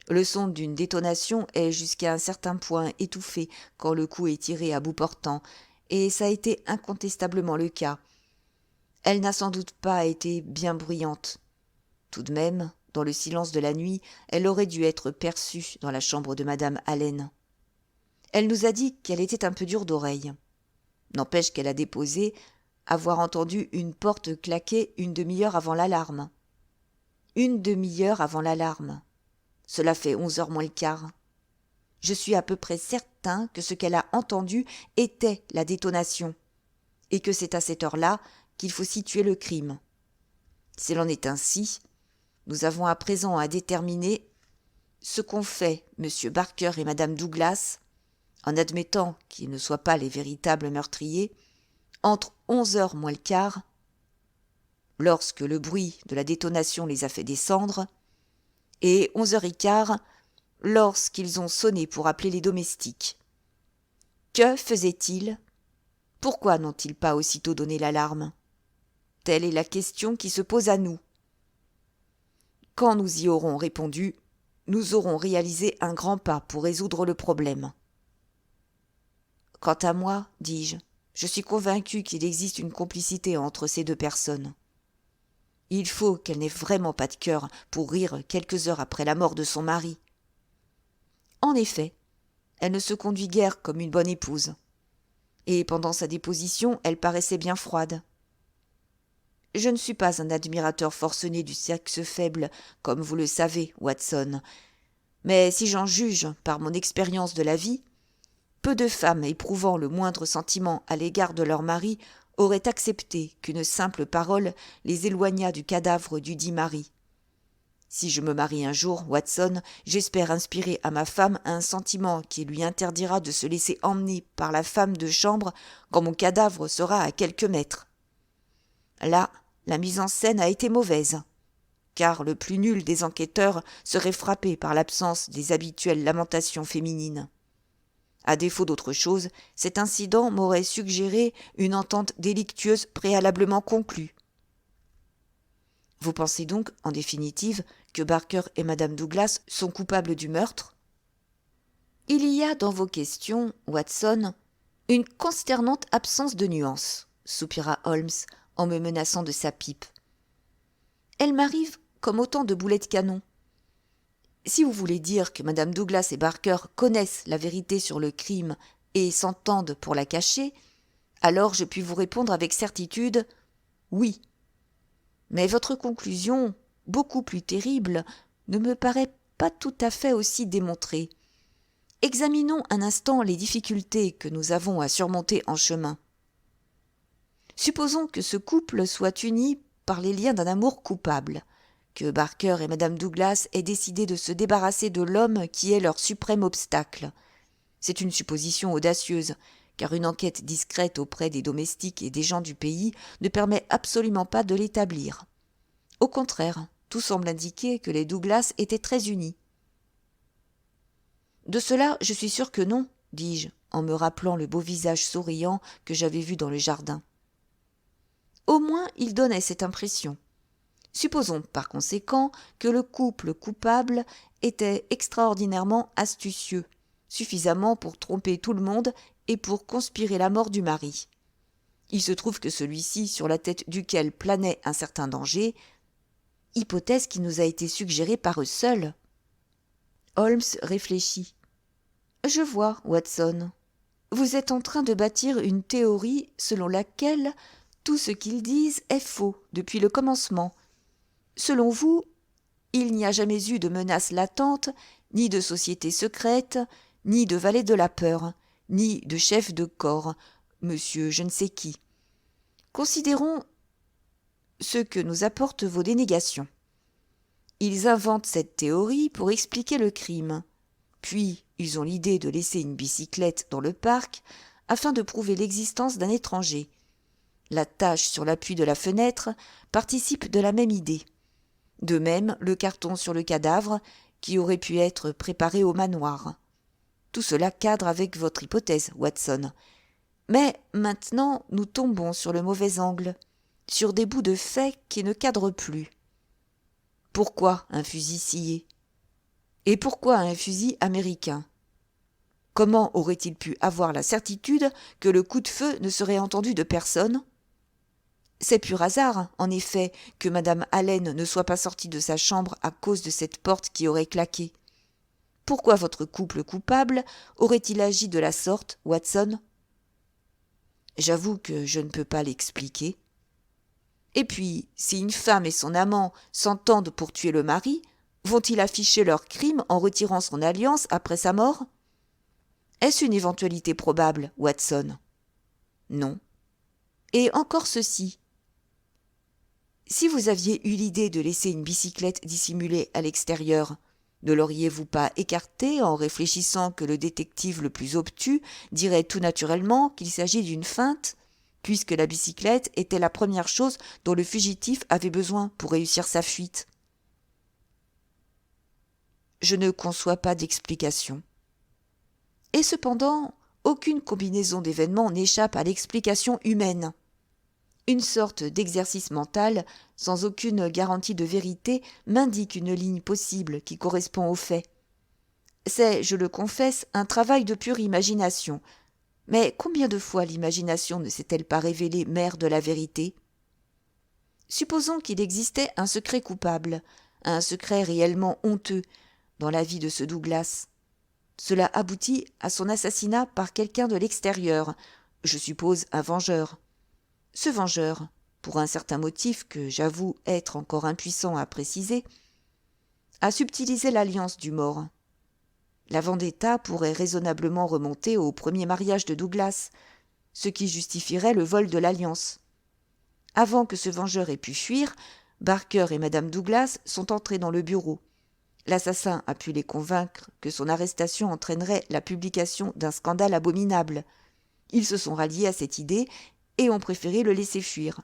Le son d'une détonation est jusqu'à un certain point étouffé quand le coup est tiré à bout portant, et ça a été incontestablement le cas. Elle n'a sans doute pas été bien bruyante. Tout de même, dans le silence de la nuit, elle aurait dû être perçue dans la chambre de madame Allen. Elle nous a dit qu'elle était un peu dure d'oreille. N'empêche qu'elle a déposé avoir entendu une porte claquer une demi-heure avant l'alarme. Une demi-heure avant l'alarme. Cela fait 11h moins le quart. Je suis à peu près certain que ce qu'elle a entendu était la détonation, et que c'est à cette heure-là qu'il faut situer le crime. S'il en est ainsi, nous avons à présent à déterminer ce qu'ont fait M. Barker et Mme Douglas, en admettant qu'ils ne soient pas les véritables meurtriers, entre 11h moins le quart. lorsque le bruit de la détonation les a fait descendre, et 11h15, lorsqu'ils ont sonné pour appeler les domestiques. Que faisaient-ils ? Pourquoi n'ont-ils pas aussitôt donné l'alarme ? Telle est la question qui se pose à nous. Quand nous y aurons répondu, nous aurons réalisé un grand pas pour résoudre le problème. Quant à moi, dis-je, je suis convaincu qu'il existe une complicité entre ces deux personnes. Il faut qu'elle n'ait vraiment pas de cœur pour rire quelques heures après la mort de son mari. En effet, elle ne se conduit guère comme une bonne épouse. Et pendant sa déposition, elle paraissait bien froide. Je ne suis pas un admirateur forcené du sexe faible, comme vous le savez, Watson, mais si j'en juge par mon expérience de la vie, peu de femmes éprouvant le moindre sentiment à l'égard de leur mari auraient accepté qu'une simple parole les éloignât du cadavre du dit mari. Si je me marie un jour, Watson, j'espère inspirer à ma femme un sentiment qui lui interdira de se laisser emmener par la femme de chambre quand mon cadavre sera à quelques mètres. Là, la mise en scène a été mauvaise, car le plus nul des enquêteurs serait frappé par l'absence des habituelles lamentations féminines. À défaut d'autre chose, cet incident m'aurait suggéré une entente délictueuse préalablement conclue. Vous pensez donc, en définitive, que Barker et Madame Douglas sont coupables du meurtre ? Il y a dans vos questions, Watson, une consternante absence de nuances, soupira Holmes en me menaçant de sa pipe. Elle m'arrive comme autant de boulets de canon. Si vous voulez dire que Madame Douglas et Barker connaissent la vérité sur le crime et s'entendent pour la cacher, alors je puis vous répondre avec certitude « oui ». Mais votre conclusion, beaucoup plus terrible, ne me paraît pas tout à fait aussi démontrée. Examinons un instant les difficultés que nous avons à surmonter en chemin. Supposons que ce couple soit uni par les liens d'un amour coupable, que Barker et Madame Douglas aient décidé de se débarrasser de l'homme qui est leur suprême obstacle. C'est une supposition audacieuse, car une enquête discrète auprès des domestiques et des gens du pays ne permet absolument pas de l'établir. Au contraire, tout semble indiquer que les Douglas étaient très unis. De cela, je suis sûr que non, dis-je, en me rappelant le beau visage souriant que j'avais vu dans le jardin. Au moins, il donnait cette impression. Supposons par conséquent que le couple coupable était extraordinairement astucieux, suffisamment pour tromper tout le monde et pour conspirer la mort du mari. Il se trouve que celui-ci, sur la tête duquel planait un certain danger, hypothèse qui nous a été suggérée par eux seuls. Holmes réfléchit. « Je vois, Watson. Vous êtes en train de bâtir une théorie selon laquelle tout ce qu'ils disent est faux depuis le commencement. Selon vous, il n'y a jamais eu de menace latente, ni de société secrète, ni de valet de la peur, ni de chef de corps, monsieur je ne sais qui. Considérons ce que nous apportent vos dénégations. Ils inventent cette théorie pour expliquer le crime. Puis, ils ont l'idée de laisser une bicyclette dans le parc afin de prouver l'existence d'un étranger. La tache sur l'appui de la fenêtre participe de la même idée. De même, le carton sur le cadavre qui aurait pu être préparé au manoir. Tout cela cadre avec votre hypothèse, Watson. Mais maintenant, nous tombons sur le mauvais angle, sur des bouts de faits qui ne cadrent plus. Pourquoi un fusil scié ? Et pourquoi un fusil américain ? Comment aurait-il pu avoir la certitude que le coup de feu ne serait entendu de personne ? C'est pur hasard, en effet, que Madame Allen ne soit pas sortie de sa chambre à cause de cette porte qui aurait claqué. Pourquoi votre couple coupable aurait-il agi de la sorte, Watson ? J'avoue que je ne peux pas l'expliquer. Et puis, si une femme et son amant s'entendent pour tuer le mari, vont-ils afficher leur crime en retirant son alliance après sa mort ? Est-ce une éventualité probable, Watson ? Non. Et encore ceci. Si vous aviez eu l'idée de laisser une bicyclette dissimulée à l'extérieur, ne l'auriez-vous pas écartée en réfléchissant que le détective le plus obtus dirait tout naturellement qu'il s'agit d'une feinte ? puisque la bicyclette était la première chose dont le fugitif avait besoin pour réussir sa fuite. Je ne conçois pas d'explication. Et cependant, aucune combinaison d'événements n'échappe à l'explication humaine. Une sorte d'exercice mental, sans aucune garantie de vérité, m'indique une ligne possible qui correspond aux faits. C'est, je le confesse, un travail de pure imagination. Mais combien de fois l'imagination ne s'est-elle pas révélée mère de la vérité ? Supposons qu'il existait un secret coupable, un secret réellement honteux, dans la vie de ce Douglas. Cela aboutit à son assassinat par quelqu'un de l'extérieur, je suppose un vengeur. Ce vengeur, pour un certain motif que j'avoue être encore impuissant à préciser, a subtilisé l'alliance du mort. La vendetta pourrait raisonnablement remonter au premier mariage de Douglas, ce qui justifierait le vol de l'alliance. Avant que ce vengeur ait pu fuir, Barker et Madame Douglas sont entrés dans le bureau. L'assassin a pu les convaincre que son arrestation entraînerait la publication d'un scandale abominable. Ils se sont ralliés à cette idée et ont préféré le laisser fuir.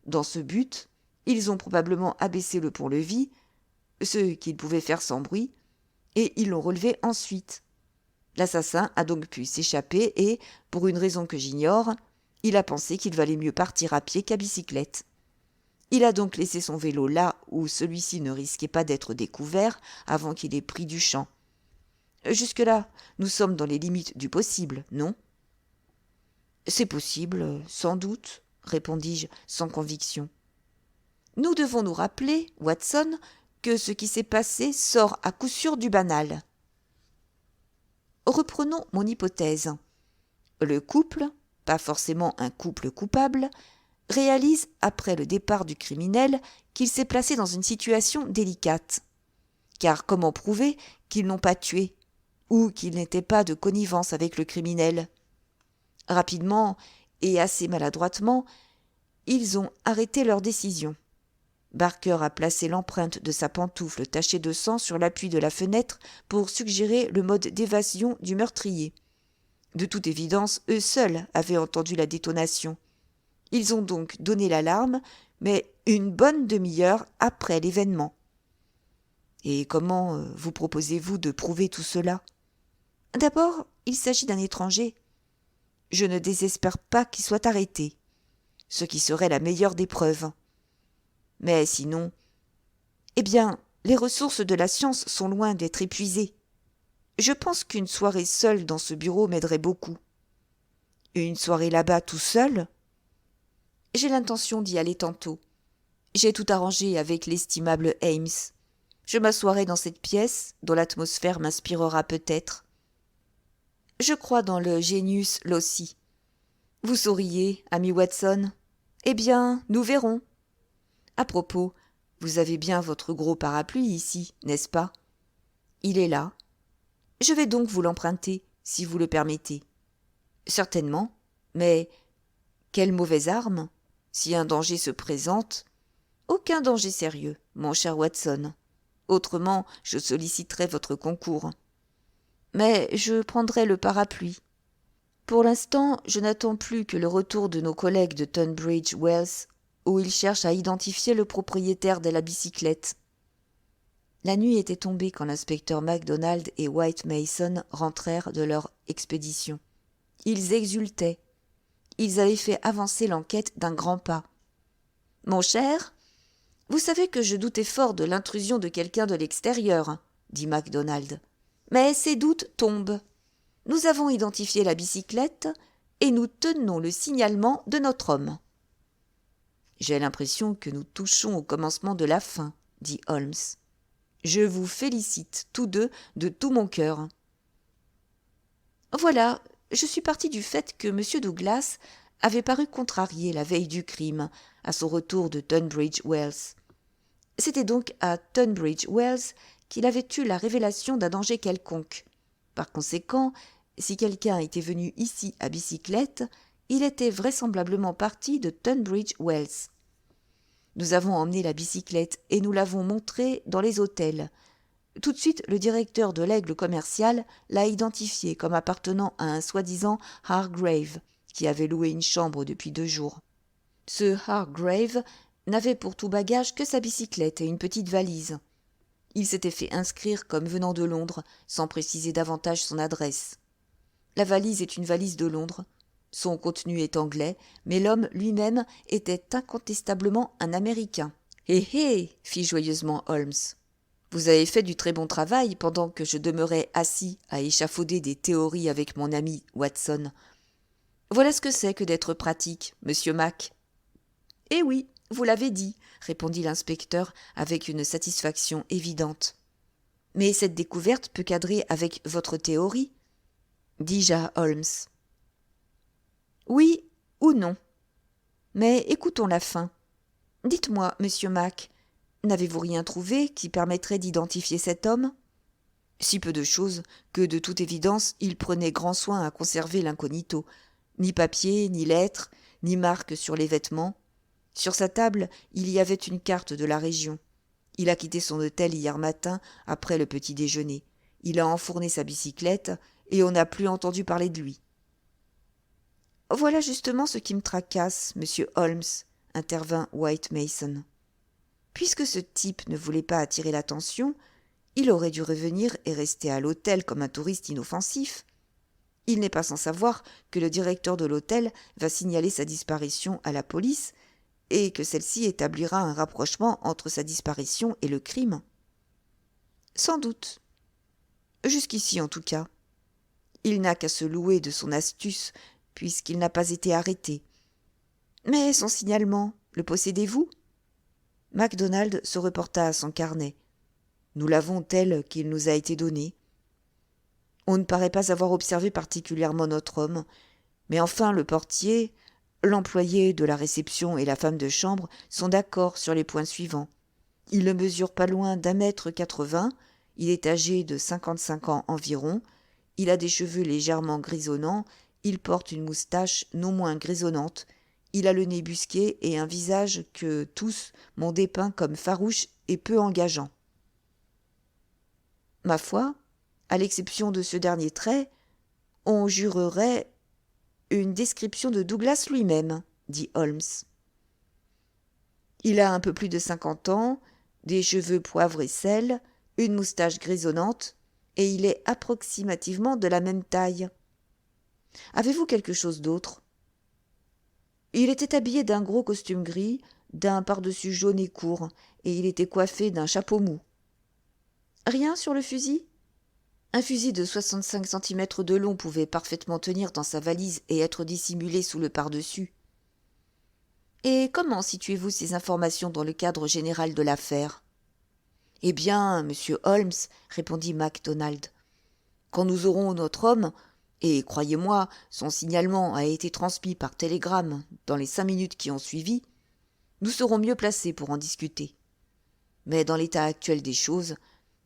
Dans ce but, ils ont probablement abaissé le pont-levis, ce qu'ils pouvaient faire sans bruit, et ils l'ont relevé ensuite. L'assassin a donc pu s'échapper et, pour une raison que j'ignore, il a pensé qu'il valait mieux partir à pied qu'à bicyclette. Il a donc laissé son vélo là où celui-ci ne risquait pas d'être découvert avant qu'il ait pris du champ. Jusque-là, nous sommes dans les limites du possible, non ? C'est possible, sans doute, répondis-je sans conviction. Nous devons nous rappeler, Watson, que ce qui s'est passé sort à coup sûr du banal. Reprenons mon hypothèse. Le couple, pas forcément un couple coupable, réalise, après le départ du criminel, qu'il s'est placé dans une situation délicate. Car comment prouver qu'ils n'ont pas tué, ou qu'ils n'étaient pas de connivence avec le criminel ? Rapidement, et assez maladroitement, ils ont arrêté leur décision. Barker a placé l'empreinte de sa pantoufle tachée de sang sur l'appui de la fenêtre pour suggérer le mode d'évasion du meurtrier. De toute évidence, eux seuls avaient entendu la détonation. Ils ont donc donné l'alarme, mais une bonne demi-heure après l'événement. Et comment vous proposez-vous de prouver tout cela ? D'abord, il s'agit d'un étranger. Je ne désespère pas qu'il soit arrêté, ce qui serait la meilleure des preuves. Mais sinon, eh bien, les ressources de la science sont loin d'être épuisées. Je pense qu'une soirée seule dans ce bureau m'aiderait beaucoup. Une soirée là-bas tout seul ? J'ai l'intention d'y aller tantôt. J'ai tout arrangé avec l'estimable Ames. Je m'assoirai dans cette pièce, dont l'atmosphère m'inspirera peut-être. Je crois dans le genius loci. Vous souriez, ami Watson ? Eh bien, nous verrons. À propos, vous avez bien votre gros parapluie ici, n'est-ce pas ? Il est là. Je vais donc vous l'emprunter, si vous le permettez. Certainement, mais quelle mauvaise arme ! Si un danger se présente, aucun danger sérieux, mon cher Watson. Autrement, je solliciterai votre concours. Mais je prendrai le parapluie. Pour l'instant, je n'attends plus que le retour de nos collègues de Tunbridge Wells, où ils cherchent à identifier le propriétaire de la bicyclette. La nuit était tombée quand l'inspecteur MacDonald et White Mason rentrèrent de leur expédition. Ils exultaient. Ils avaient fait avancer l'enquête d'un grand pas. « Mon cher, vous savez que je doutais fort de l'intrusion de quelqu'un de l'extérieur, » dit MacDonald. « Mais ces doutes tombent. Nous avons identifié la bicyclette et nous tenons le signalement de notre homme. » « J'ai l'impression que nous touchons au commencement de la fin, » dit Holmes. « Je vous félicite tous deux de tout mon cœur. » Voilà, je suis parti du fait que M. Douglas avait paru contrarié la veille du crime, à son retour de Tunbridge Wells. C'était donc à Tunbridge Wells qu'il avait eu la révélation d'un danger quelconque. Par conséquent, si quelqu'un était venu ici à bicyclette, il était vraisemblablement parti de Tunbridge Wells. Nous avons emmené la bicyclette et nous l'avons montrée dans les hôtels. Tout de suite, le directeur de l'Aigle commercial l'a identifiée comme appartenant à un soi-disant Hargrave, qui avait loué une chambre depuis 2 jours. Ce Hargrave n'avait pour tout bagage que sa bicyclette et une petite valise. Il s'était fait inscrire comme venant de Londres, sans préciser davantage son adresse. La valise est une valise de Londres. Son contenu est anglais, mais l'homme lui-même était incontestablement un Américain. « Hé hé !» fit joyeusement Holmes. « Vous avez fait du très bon travail pendant que je demeurais assis à échafauder des théories avec mon ami Watson. Voilà ce que c'est que d'être pratique, monsieur Mac. »« Eh oui, vous l'avez dit, » répondit l'inspecteur avec une satisfaction évidente. « Mais cette découverte peut cadrer avec votre théorie, » dis-je à Holmes. « Oui ou non. Mais écoutons la fin. Dites-moi, monsieur Mac, n'avez-vous rien trouvé qui permettrait d'identifier cet homme ? » Si peu de choses que, de toute évidence, il prenait grand soin à conserver l'incognito. Ni papier, ni lettres, ni marques sur les vêtements. Sur sa table, il y avait une carte de la région. Il a quitté son hôtel hier matin, après le petit déjeuner. Il a enfourné sa bicyclette, et on n'a plus entendu parler de lui. « Voilà justement ce qui me tracasse, monsieur Holmes, » intervint White Mason. « Puisque ce type ne voulait pas attirer l'attention, il aurait dû revenir et rester à l'hôtel comme un touriste inoffensif. Il n'est pas sans savoir que le directeur de l'hôtel va signaler sa disparition à la police et que celle-ci établira un rapprochement entre sa disparition et le crime. Sans doute. Jusqu'ici en tout cas. Il n'a qu'à se louer de son astuce puisqu'il n'a pas été arrêté. Mais son signalement, le possédez-vous ? MacDonald se reporta à son carnet. Nous l'avons tel qu'il nous a été donné. On ne paraît pas avoir observé particulièrement notre homme, mais enfin le portier, l'employé de la réception et la femme de chambre sont d'accord sur les points suivants. Il ne mesure pas loin d'1,80 m, il est âgé de 55 ans environ, il a des cheveux légèrement grisonnants, il porte une moustache non moins grisonnante, il a le nez busqué et un visage que tous m'ont dépeint comme farouche et peu engageant. Ma foi, à l'exception de ce dernier trait, on jurerait une description de Douglas lui-même, dit Holmes. Il a un peu plus de 50 ans, des cheveux poivre et sel, une moustache grisonnante, et il est approximativement de la même taille. Avez-vous quelque chose d'autre ? Il était habillé d'un gros costume gris, d'un pardessus jaune et court, et il était coiffé d'un chapeau mou. Rien sur le fusil ? Un fusil de 65 cm de long pouvait parfaitement tenir dans sa valise et être dissimulé sous le pardessus. Et comment situez-vous ces informations dans le cadre général de l'affaire ? Eh bien, monsieur Holmes, répondit MacDonald, quand nous aurons notre homme, et croyez-moi, son signalement a été transmis par télégramme dans les 5 minutes qui ont suivi, nous serons mieux placés pour en discuter. Mais dans l'état actuel des choses,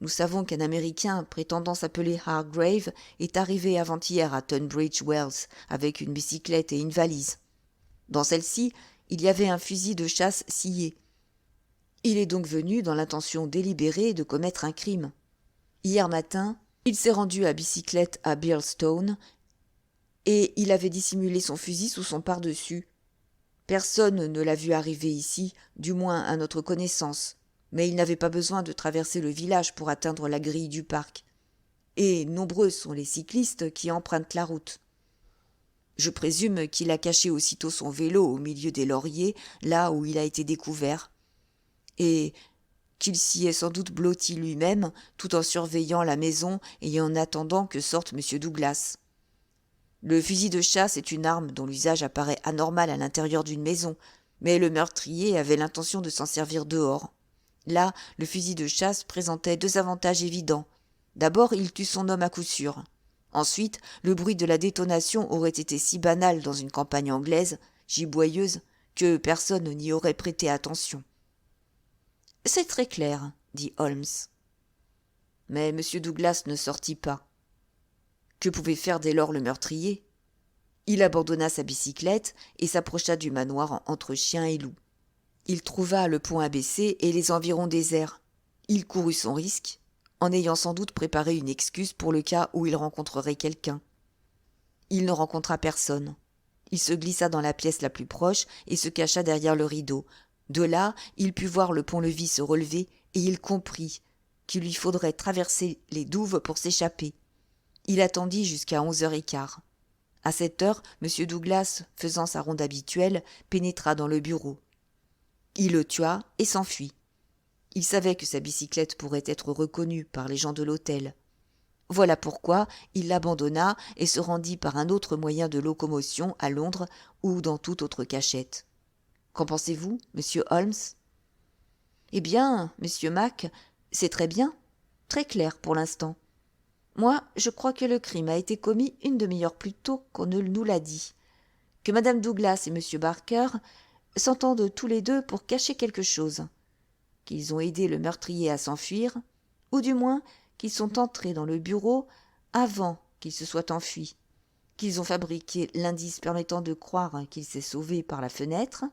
nous savons qu'un Américain prétendant s'appeler Hargrave est arrivé avant-hier à Tunbridge Wells avec une bicyclette et une valise. Dans celle-ci, il y avait un fusil de chasse scié. Il est donc venu dans l'intention délibérée de commettre un crime. Hier matin, il s'est rendu à bicyclette à Birlstone et il avait dissimulé son fusil sous son pardessus. Personne ne l'a vu arriver ici, du moins à notre connaissance, mais il n'avait pas besoin de traverser le village pour atteindre la grille du parc. Et nombreux sont les cyclistes qui empruntent la route. Je présume qu'il a caché aussitôt son vélo au milieu des lauriers, là où il a été découvert, et qu'il s'y est sans doute blotti lui-même, tout en surveillant la maison et en attendant que sorte M. Douglas. Le fusil de chasse est une arme dont l'usage apparaît anormal à l'intérieur d'une maison, mais le meurtrier avait l'intention de s'en servir dehors. Là, le fusil de chasse présentait 2 avantages évidents. D'abord, il tue son homme à coup sûr. Ensuite, le bruit de la détonation aurait été si banal dans une campagne anglaise, giboyeuse, que personne n'y aurait prêté attention. « C'est très clair, » dit Holmes. Mais M. Douglas ne sortit pas. Que pouvait faire dès lors le meurtrier ? Il abandonna sa bicyclette et s'approcha du manoir entre chien et loup. Il trouva le pont abaissé et les environs déserts. Il courut son risque, en ayant sans doute préparé une excuse pour le cas où il rencontrerait quelqu'un. Il ne rencontra personne. Il se glissa dans la pièce la plus proche et se cacha derrière le rideau. De là, il put voir le pont-levis se relever et il comprit qu'il lui faudrait traverser les douves pour s'échapper. Il attendit jusqu'à 11h15. À cette heure, M. Douglas, faisant sa ronde habituelle, pénétra dans le bureau. Il le tua et s'enfuit. Il savait que sa bicyclette pourrait être reconnue par les gens de l'hôtel. Voilà pourquoi il l'abandonna et se rendit par un autre moyen de locomotion à Londres ou dans toute autre cachette. Qu'en pensez-vous, monsieur Holmes ? Eh bien, monsieur Mac, c'est très bien, très clair pour l'instant. Moi, je crois que le crime a été commis une demi-heure plus tôt qu'on ne nous l'a dit, que madame Douglas et monsieur Barker s'entendent tous les deux pour cacher quelque chose, qu'ils ont aidé le meurtrier à s'enfuir, ou du moins qu'ils sont entrés dans le bureau avant qu'il se soit enfui, qu'ils ont fabriqué l'indice permettant de croire qu'il s'est sauvé par la fenêtre,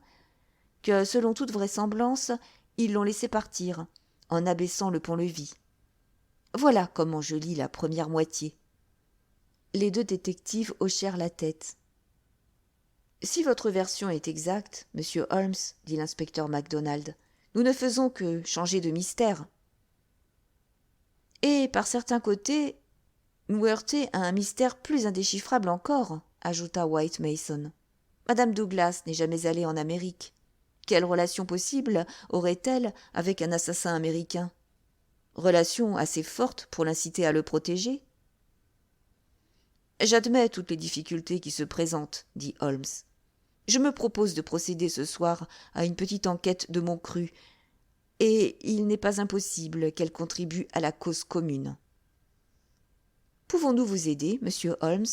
que, selon toute vraisemblance, ils l'ont laissé partir, en abaissant le pont-levis. Voilà comment je lis la première moitié. Les deux détectives hochèrent la tête. Si votre version est exacte, monsieur Holmes, dit l'inspecteur MacDonald, nous ne faisons que changer de mystère. Et, par certains côtés, nous heurter à un mystère plus indéchiffrable encore, ajouta White Mason. Madame Douglas n'est jamais allée en Amérique. Quelle relation possible aurait-elle avec un assassin américain ? Relation assez forte pour l'inciter à le protéger ? J'admets toutes les difficultés qui se présentent, dit Holmes. Je me propose de procéder ce soir à une petite enquête de mon cru, et il n'est pas impossible qu'elle contribue à la cause commune. Pouvons-nous vous aider, monsieur Holmes ?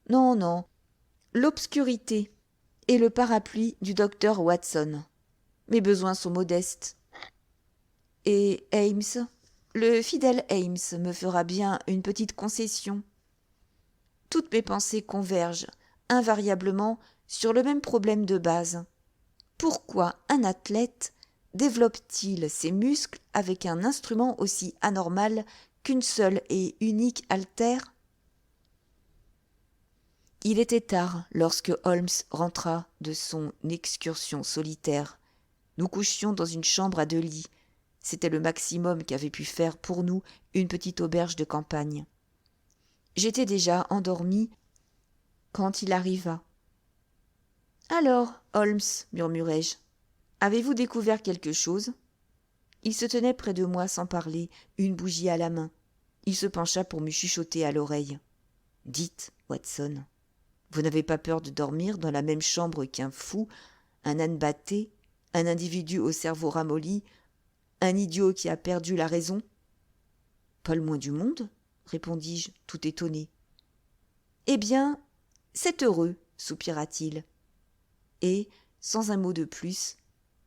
Non, non. L'obscurité et le parapluie du docteur Watson. Mes besoins sont modestes. Et Ames, le fidèle Ames me fera bien une petite concession. Toutes mes pensées convergent invariablement sur le même problème de base. Pourquoi un athlète développe-t-il ses muscles avec un instrument aussi anormal qu'une seule et unique haltère ? Il était tard lorsque Holmes rentra de son excursion solitaire. Nous couchions dans une chambre à 2 lits. C'était le maximum qu'avait pu faire pour nous une petite auberge de campagne. J'étais déjà endormi quand il arriva. « Alors, Holmes, murmurai-je, avez-vous découvert quelque chose ?» Il se tenait près de moi sans parler, une bougie à la main. Il se pencha pour me chuchoter à l'oreille. « Dites, Watson, vous n'avez pas peur de dormir dans la même chambre qu'un fou, un âne batté, un individu au cerveau ramolli, un idiot qui a perdu la raison ? » « Pas le moins du monde, » répondis-je, tout étonné. « Eh bien, c'est heureux, soupira-t-il. Et, sans un mot de plus,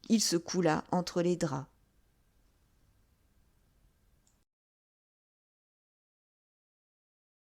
il se coula entre les draps.